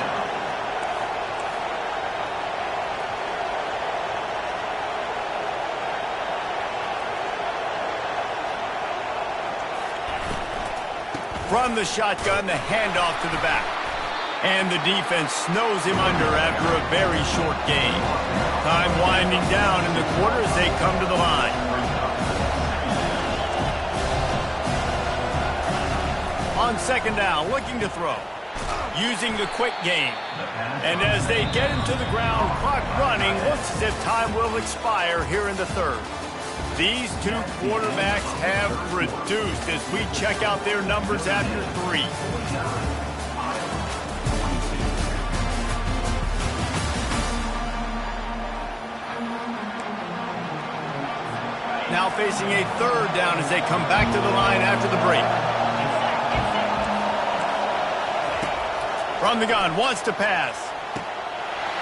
Speaker 1: From the shotgun, the handoff to the back. And the defense snows him under after a very short game. Time winding down in the quarter as they come to the line. On 2nd down, looking to throw. Using the quick game. And as they get him to the ground, clock running, looks as if time will expire here in the 3rd. These 2 quarterbacks have produced as we check out their numbers after 3. Now facing a 3rd down as they come back to the line after the break. From the gun, wants to pass.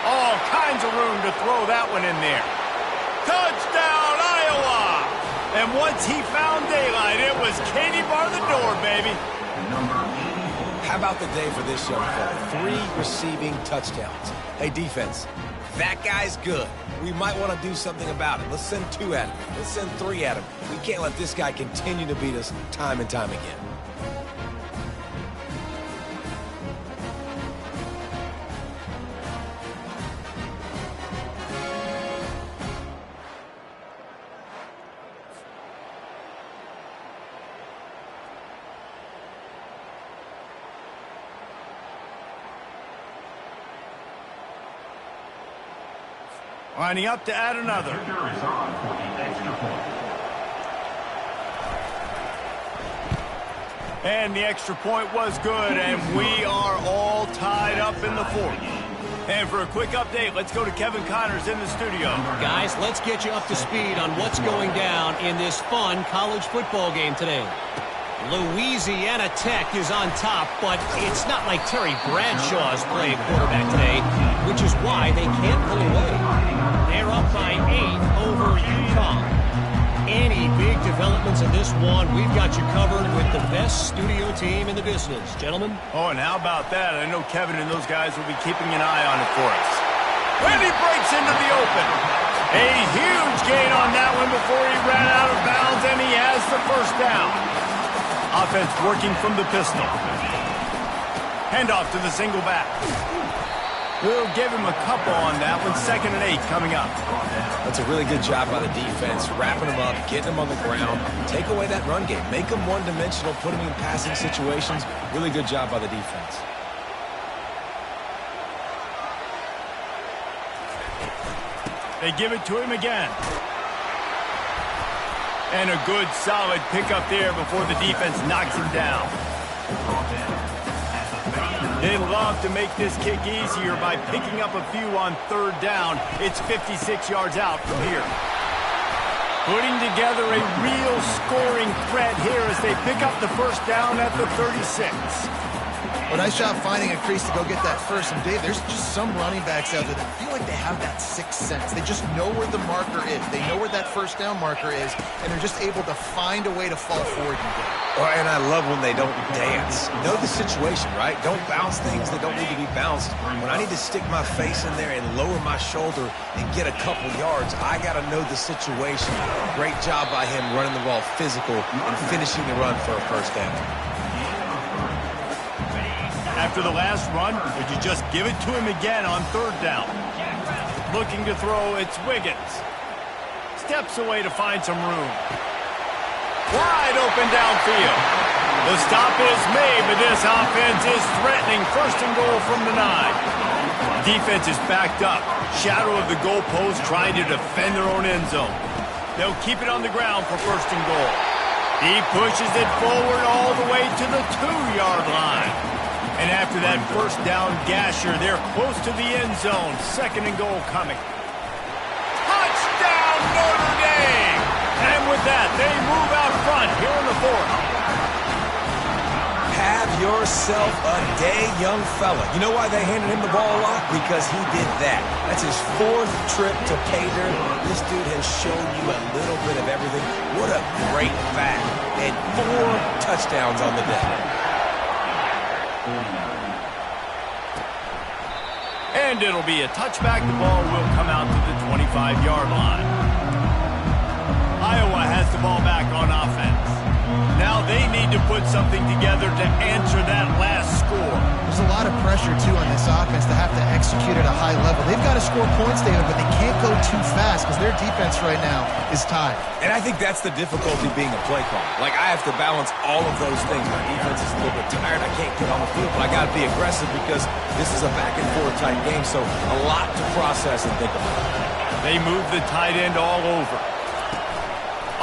Speaker 1: All kinds of room to throw that one in there. Touchdown, Iowa! And once he found daylight, it was Katie bar the door, baby.
Speaker 2: How about the day for this young fella? 3 receiving touchdowns. Hey, defense, that guy's good. We might want to do something about it. Let's send 2 at him. Let's send 3 at him. We can't let this guy continue to beat us time and time again.
Speaker 1: Lining up to add another. And the extra point was good, and we are all tied up in the 4th. And for a quick update, let's go to Kevin Connors in the studio.
Speaker 4: Guys, let's get you up to speed on what's going down in this fun college football game today. Louisiana Tech is on top, but it's not like Terry Bradshaw is playing quarterback today, which is why they can't pull away. They're up by 8 over UConn. Any big developments in this one, we've got you covered with the best studio team in the business. Gentlemen?
Speaker 1: Oh, and how about that? I know Kevin and those guys will be keeping an eye on it for us. When he breaks into the open. A huge gain on that one before he ran out of bounds, and he has the first down. Offense working from the pistol. Handoff to the single back. We'll give him a couple on that one. 2nd and 8 coming up.
Speaker 2: That's a really good job by the defense, wrapping them up, getting them on the ground. Take away that run game. Make them one-dimensional, put them in passing situations. Really good job by the defense.
Speaker 1: They give it to him again. And a good, solid pickup there before the defense knocks him down. They love to make this kick easier by picking up a few on 3rd down. It's 56 yards out from here. Putting together a real scoring threat here as they pick up the first down at the 36.
Speaker 3: Well, nice job finding a crease to go get that first. And, Dave, there's just some running backs out there that feel like they have that sixth sense. They just know where the marker is. They know where that first down marker is, and they're just able to find a way to fall forward and get it.
Speaker 2: Oh, and I love when they don't dance. Know the situation, right? Don't bounce things that don't need to be bounced. When I need to stick my face in there and lower my shoulder and get a couple yards, I got to know the situation. Great job by him running the ball physical and finishing the run for a first down.
Speaker 1: After the last run, would you just give it to him again on 3rd down? Looking to throw, it's Wiggins. Steps away to find some room. Wide open downfield. The stop is made, but this offense is threatening 1st and goal from the 9. Defense is backed up. Shadow of the goalpost trying to defend their own end zone. They'll keep it on the ground for 1st and goal. He pushes it forward all the way to the 2-yard line. And after that first down gasher, they're close to the end zone. 2nd and goal coming. Touchdown, Notre Dame! And with that, they move out front here in the 4th.
Speaker 2: Have yourself a day, young fella. You know why they handed him the ball a lot? Because he did that. That's his 4th trip to pay dirt. This dude has shown you a little bit of everything. What a great back. And 4 touchdowns on the day.
Speaker 1: And it'll be a touchback. The ball will come out to the 25-yard line. Iowa has the ball back on offense. Now they need to put something together to answer that last score.
Speaker 3: There's a lot of pressure, too, on this offense to have to execute at a high level. They've got to score points, David, but they can't go too fast because their defense right now is tied.
Speaker 2: And I think that's the difficulty being a play call. Like, I have to balance all of those things. My defense is a little bit tired. I can't get on the field, but I got to be aggressive because this is a back-and-forth type game, so a lot to process and think about.
Speaker 1: They move the tight end all over.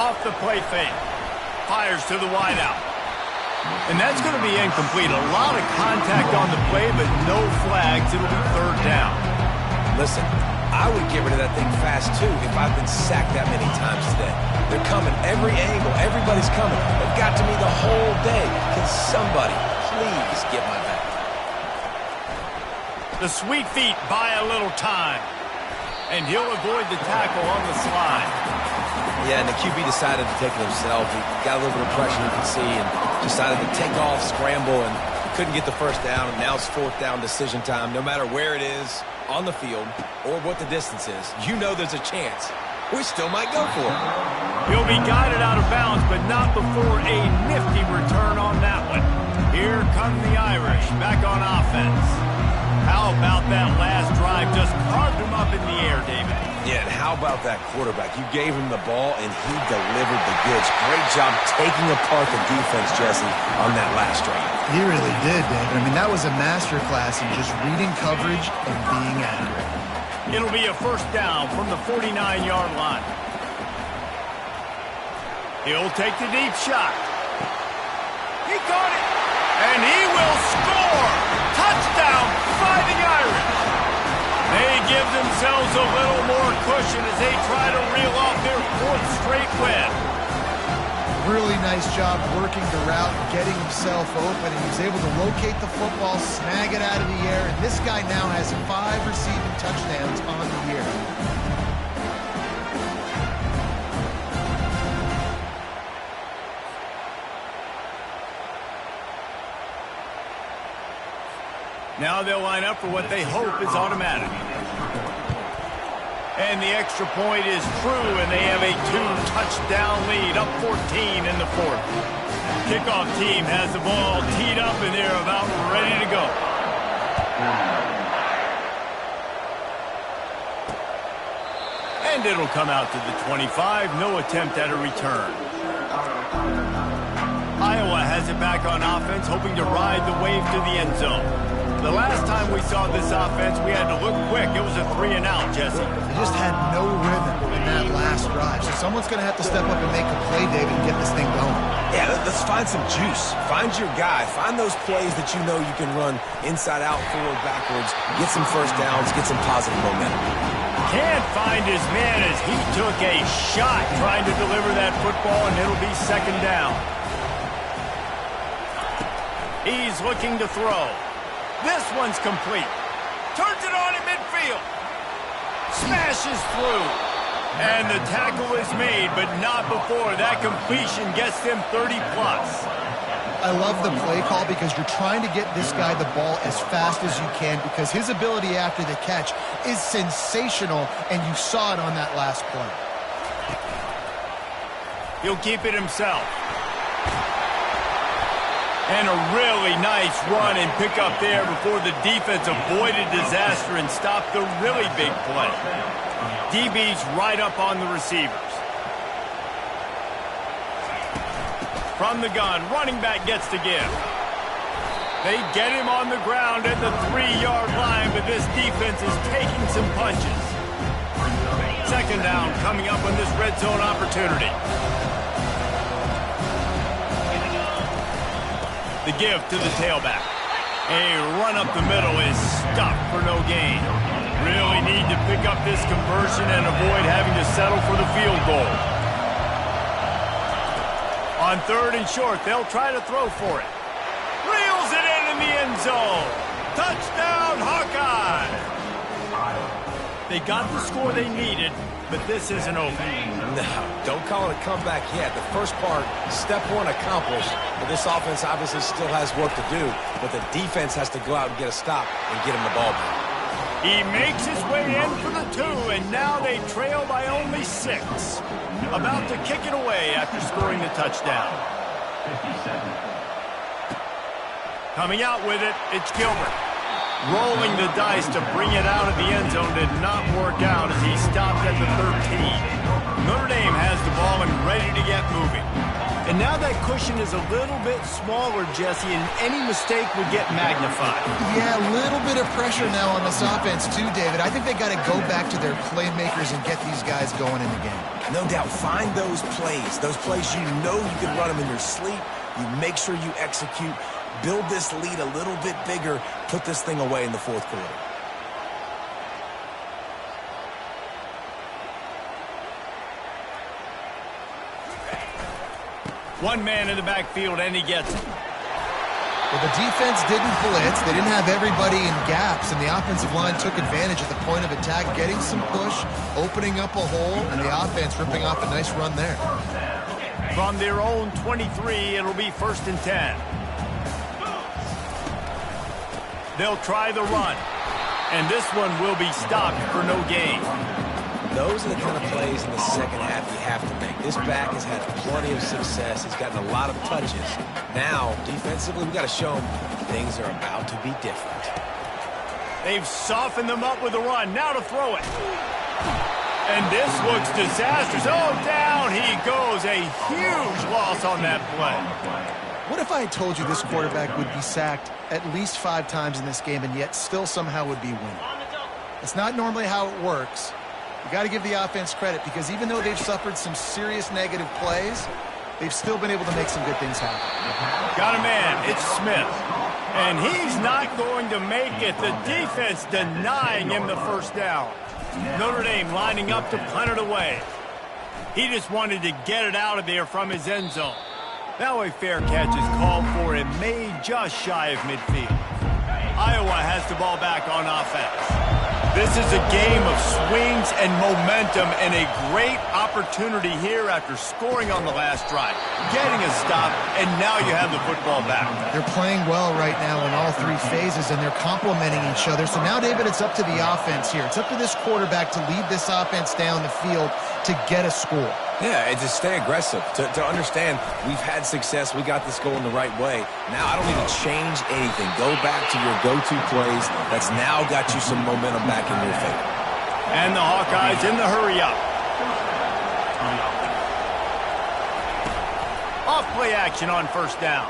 Speaker 1: Off the play fake. Fires to the wideout. And that's going to be incomplete. A lot of contact on the play, but no flags. It'll be 3rd down.
Speaker 2: Listen, I would get rid of that thing fast, too, if I've been sacked that many times today. They're coming every angle. Everybody's coming. They've got to me the whole day. Can somebody please get my back?
Speaker 1: The sweet feet buy a little time. And he'll avoid the tackle on the slide.
Speaker 2: Yeah, and the QB decided to take it himself. He got a little bit of pressure, you can see, and decided to take off, scramble, and couldn't get the first down. And now it's 4th down decision time. No matter where it is on the field or what the distance is, you know there's a chance. We still might go for it.
Speaker 1: He'll be guided out of bounds, but not before a nifty return on that one. Here come the Irish back on offense. How about that last drive? Just carved him up in the air, David.
Speaker 2: Yeah, and how about that quarterback? You gave him the ball, and he delivered the goods. Great job taking apart the defense, Jesse, on that last drive.
Speaker 3: He really did, David. I mean, that was a masterclass in just reading coverage and being accurate.
Speaker 1: It'll be a first down from the 49-yard line. He'll take the deep shot. He caught it, and he will score. Touchdown, Fighting Irish. They give themselves a little more cushion as they try to reel off their 4th straight win.
Speaker 3: Really nice job working the route, getting himself open, and he's able to locate the football, snag it out of the air, and this guy now has 5 receiving touchdowns on the year.
Speaker 1: Now they'll line up for what they hope is automatic. And the extra point is true, and they have a 2-touchdown lead, up 14 in the 4th. Kickoff team has the ball teed up, and they're about ready to go. And it'll come out to the 25, no attempt at a return. Iowa has it back on offense, hoping to ride the wave to the end zone. The last time we saw this offense, we had to look quick. It was a 3-and-out, Jesse.
Speaker 3: They just had no rhythm in that last drive. So someone's going to have to step up and make a play, David, and get this thing going.
Speaker 2: Yeah, let's find some juice. Find your guy. Find those plays that you know you can run inside out, forward, backwards. Get some first downs. Get some positive momentum.
Speaker 1: Can't find his man as he took a shot trying to deliver that football, and it'll be 2nd down. He's looking to throw. This one's complete. Turns it on in midfield. Smashes through. And the tackle is made, but not before. That completion gets them 30-plus.
Speaker 3: I love the play call because you're trying to get this guy the ball as fast as you can because his ability after the catch is sensational, and you saw it on that last play.
Speaker 1: He'll keep it himself. And a really nice run and pick up there before the defense avoided disaster and stopped the really big play. DB's right up on the receivers. From the gun, running back gets to give. They get him on the ground at the 3-yard line, but this defense is taking some punches. 2nd down coming up on this red zone opportunity. The give to the tailback. A run up the middle is stopped for no gain. Really need to pick up this conversion and avoid having to settle for the field goal. On 3rd and short, they'll try to throw for it. Reels it in the end zone. Touchdown, Hawkeye! They got the score they needed, but this isn't over.
Speaker 2: No, don't call it a comeback yet. The first part, step 1 accomplished, but this offense obviously still has work to do, but the defense has to go out and get a stop and get him the ball back.
Speaker 1: He makes his way in for the 2, and now they trail by only 6. About to kick it away after scoring the touchdown. Coming out with it, it's Gilbert. Rolling the dice to bring it out of the end zone did not work out as he stopped at the 13. Notre Dame has the ball and ready to get moving. And now that cushion is a little bit smaller, Jesse, and any mistake would get magnified.
Speaker 3: Yeah, a little bit of pressure now on this offense too, David. I think they got to go back to their playmakers and get these guys going in the game.
Speaker 2: No doubt, find those plays you know you can run them in your sleep. You make sure you execute. Build this lead a little bit bigger. Put this thing away in the 4th quarter.
Speaker 1: One man in the backfield, and he gets it.
Speaker 3: Well, the defense didn't blitz. They didn't have everybody in gaps, and the offensive line took advantage at the point of attack, getting some push, opening up a hole, and the offense ripping off a nice run there.
Speaker 1: From their own 23, it'll be 1st and 10. They'll try the run, and this one will be stopped for no gain.
Speaker 2: Those are the kind of plays in the second half you have to make. This back has had plenty of success. He's gotten a lot of touches. Now, defensively, we've got to show him things are about to be different.
Speaker 1: They've softened them up with a run. Now to throw it. And this looks disastrous. Oh, down he goes. A huge loss on that play.
Speaker 3: What if I had told you this quarterback would be sacked at least 5 times in this game and yet still somehow would be winning? It's not normally how it works. You got to give the offense credit because even though they've suffered some serious negative plays, they've still been able to make some good things happen.
Speaker 1: Got a man. It's Smith. And he's not going to make it. The defense denying him the first down. Notre Dame lining up to punt it away. He just wanted to get it out of there from his end zone. Now a fair catch is called for and made just shy of midfield. Iowa has the ball back on offense. This is a game of swings and momentum and a great opportunity here after scoring on the last drive, getting a stop, and now you have the football back.
Speaker 3: They're playing well right now in all three phases, and they're complementing each other. So now, David, it's up to the offense here. It's up to this quarterback to lead this offense down the field to get a score.
Speaker 2: Yeah, and to stay aggressive, to understand we've had success, we got this going the right way. Now I don't need to change anything. Go back to your go-to plays. That's now got you some momentum back in your favor.
Speaker 1: And the Hawkeyes in the hurry-up. Off play action on first down.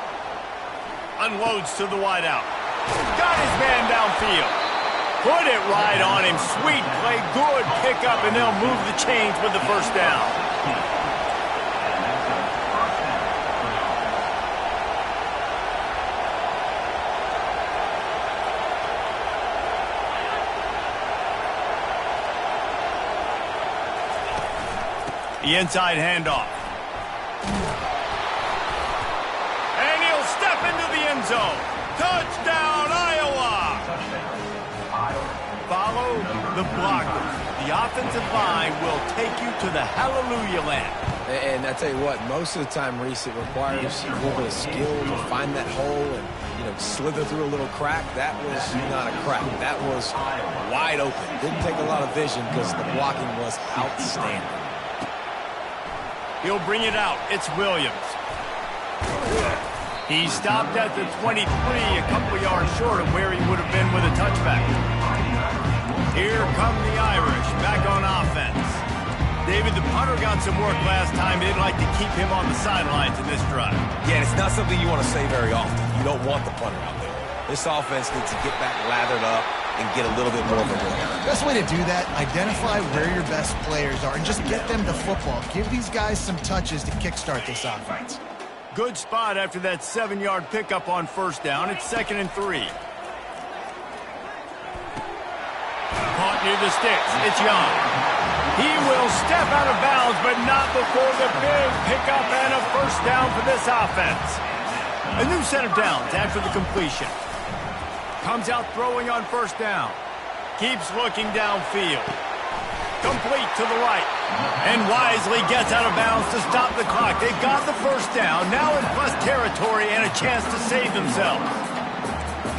Speaker 1: Unloads to the wideout. Got his man downfield. Put it right on him. Sweet play, good pickup, and they'll move the chains with the first down. The inside handoff. And he'll step into the end zone. Touchdown, Iowa! Follow the blockers. The offensive line will take you to the hallelujah land.
Speaker 2: And I tell you what, most of the time, Reese, it requires a little bit of skill to find that hole and, slither through a little crack. That was not a crack. That was wide open. Didn't take a lot of vision because the blocking was outstanding.
Speaker 1: He'll bring it out. It's Williams. He stopped at the 23, a couple yards short of where he would have been with a touchback. Here come the Irish, back on offense. David, the punter got some work last time. They'd like to keep him on the sidelines in this drive.
Speaker 2: Yeah, it's not something you want to say very often. You don't want the punter out there. This offense needs to get back lathered up and get a little bit more of a win.
Speaker 3: Best way to do that, identify where your best players are and just get them the football. Give these guys some touches to kickstart this offense.
Speaker 1: Good spot after that 7-yard pickup on first down. It's 2nd and 3. Caught near the sticks. It's Young. He will step out of bounds, but not before the big pickup and a first down for this offense. A new set of downs after the completion. Comes out throwing on first down. Keeps looking downfield. Complete to the right. And wisely gets out of bounds to stop the clock. They've got the first down. Now in plus territory and a chance to save themselves.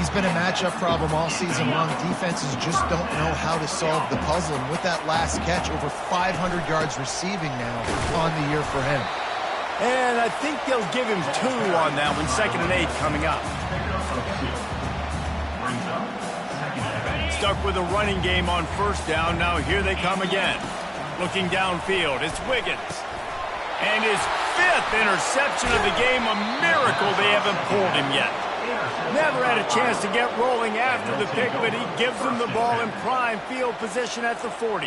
Speaker 3: He's been a matchup problem all season long. Defenses just don't know how to solve the puzzle. And with that last catch, over 500 yards receiving now on the year for him.
Speaker 1: And I think they'll give him 2 on that one. 2nd and 8 coming up. Stuck with a running game on first down. Now here they come again. Looking downfield, it's Wiggins. And his 5th interception of the game, a miracle they haven't pulled him yet. Never had a chance to get rolling after the pick, but he gives them the ball in prime field position at the 40.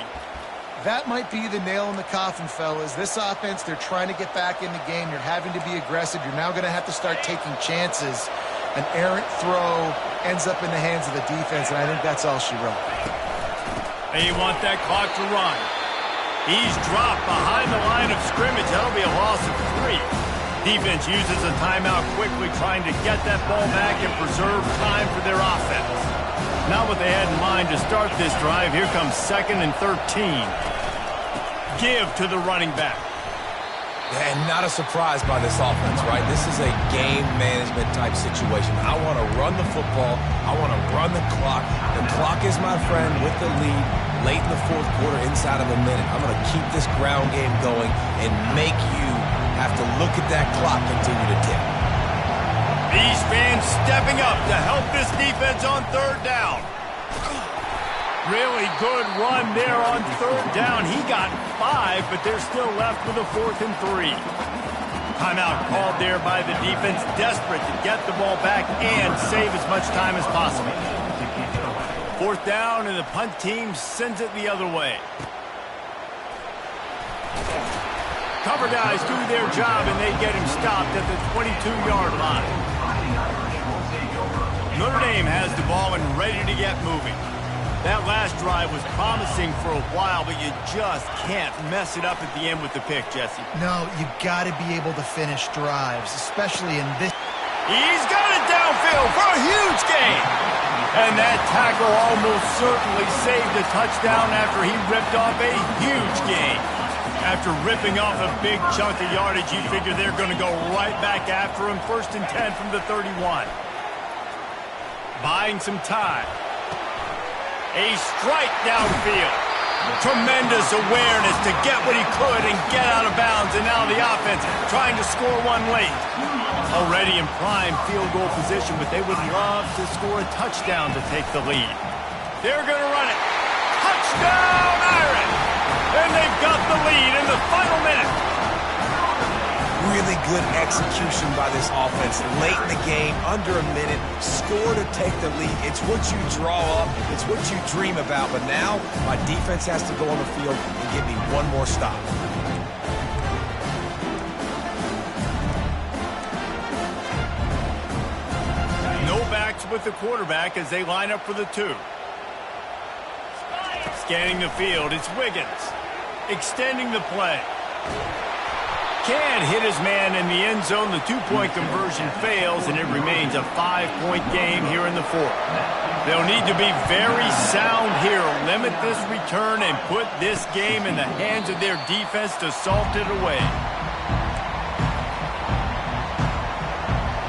Speaker 3: That might be the nail in the coffin, fellas. This offense, they're trying to get back in the game. You're having to be aggressive. You're now going to have to start taking chances. An errant throw ends up in the hands of the defense, and I think that's all she wrote.
Speaker 1: They want that clock to run. He's dropped behind the line of scrimmage. That'll be a loss of 3. Defense uses a timeout quickly, trying to get that ball back and preserve time for their offense. Not what they had in mind to start this drive. Here comes 2nd and 13. Give to the running back.
Speaker 2: And not a surprise by this offense, right? This is a game management type situation. I want to run the football. I want to run the clock. The clock is my friend with the lead late in the 4th quarter, inside of a minute. I'm going to keep this ground game going and make you have to look at that clock continue to tick.
Speaker 1: These fans stepping up to help this defense on 3rd down. Really good run there on 3rd down. He got 5, but they're still left with a 4th and 3. Timeout called there by the defense, desperate to get the ball back and save as much time as possible. 4th down, and the punt team sends it the other way. Cover guys do their job, and they get him stopped at the 22-yard line. Notre Dame has the ball and ready to get moving. That last drive was promising for a while, but you just can't mess it up at the end with the pick, Jesse.
Speaker 3: No, you got to be able to finish drives, especially in this.
Speaker 1: He's got it downfield for a huge gain. And that tackle almost certainly saved a touchdown after he ripped off a huge gain. After ripping off a big chunk of yardage, you figure they're going to go right back after him. 1st and 10 from the 31. Buying some time. A strike downfield. Tremendous awareness to get what he could and get out of bounds. And now the offense trying to score one late. Already in prime field goal position, but they would love to score a touchdown to take the lead. They're going to run it. Touchdown, Irish! And they've got the lead in the final minute.
Speaker 2: Really good execution by this offense. Late in the game, under a minute, score to take the lead. It's what you draw up. It's what you dream about. But now, my defense has to go on the field and give me one more stop.
Speaker 1: No backs with the quarterback as they line up for the 2. Scanning the field, it's Wiggins. Extending the play. Can't hit his man in the end zone. The 2-point conversion fails, and it remains a 5-point game here in the 4th. They'll need to be very sound here. Limit this return and put this game in the hands of their defense to salt it away.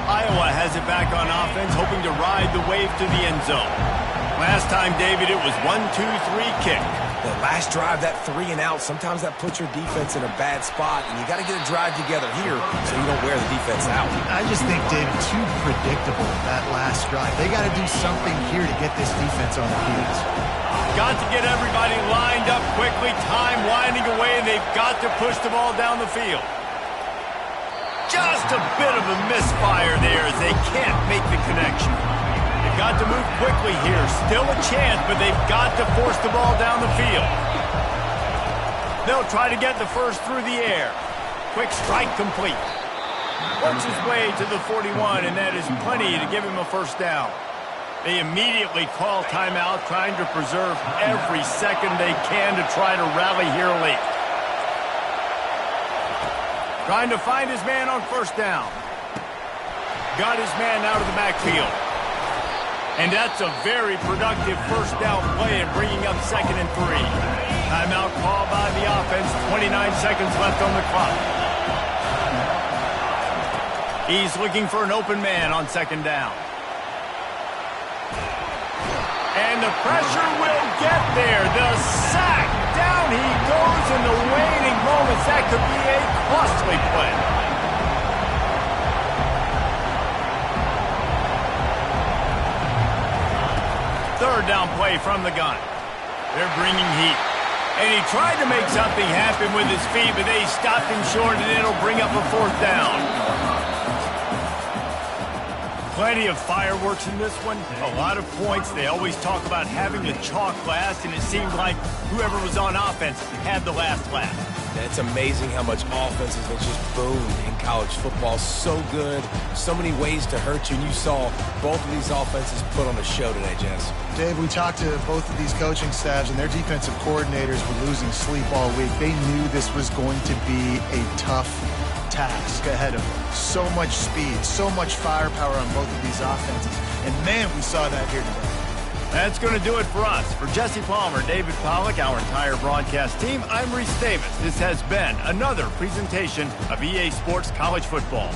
Speaker 1: Iowa has it back on offense, hoping to ride the wave to the end zone. Last time, David, it was 1-2-3 kick.
Speaker 2: The last drive, that 3 and out, sometimes that puts your defense in a bad spot, and you got to get a drive together here so you don't wear the defense out.
Speaker 3: I just think, David, too predictable, that last drive. They got to do something here to get this defense on their heels.
Speaker 1: Got to get everybody lined up quickly, time winding away, and they've got to push the ball down the field. Just a bit of a misfire there as they can't make the connection. They've got to move quickly here. Still a chance, but they've got to force the ball down the field. They'll try to get the first through the air. Quick strike complete. Works his way to the 41, and that is plenty to give him a first down. They immediately call timeout, trying to preserve every second they can to try to rally here late. Trying to find his man on first down. Got his man out of the backfield. And that's a very productive first down play and bringing up 2nd and 3. Timeout called by the offense. 29 seconds left on the clock. He's looking for an open man on 2nd down. And the pressure will get there. The sack. Down he goes in the waning moments. That could be a costly play. Third down play from the gun. They're bringing heat. And he tried to make something happen with his feet, but they stopped him short, and it'll bring up a 4th down. Plenty of fireworks in this one. A lot of points. They always talk about having the chalk last, and it seemed like whoever was on offense had the last laugh.
Speaker 2: It's amazing how much offenses have just boomed in college football. So good. So many ways to hurt you. And you saw both of these offenses put on a show today, Jess.
Speaker 3: Dave, we talked to both of these coaching staffs, and their defensive coordinators were losing sleep all week. They knew this was going to be a tough task ahead of them. So much speed, so much firepower on both of these offenses. And, man, we saw that here today.
Speaker 1: That's going to do it for us. For Jesse Palmer, David Pollack, our entire broadcast team, I'm Reese Davis. This has been another presentation of EA Sports College Football.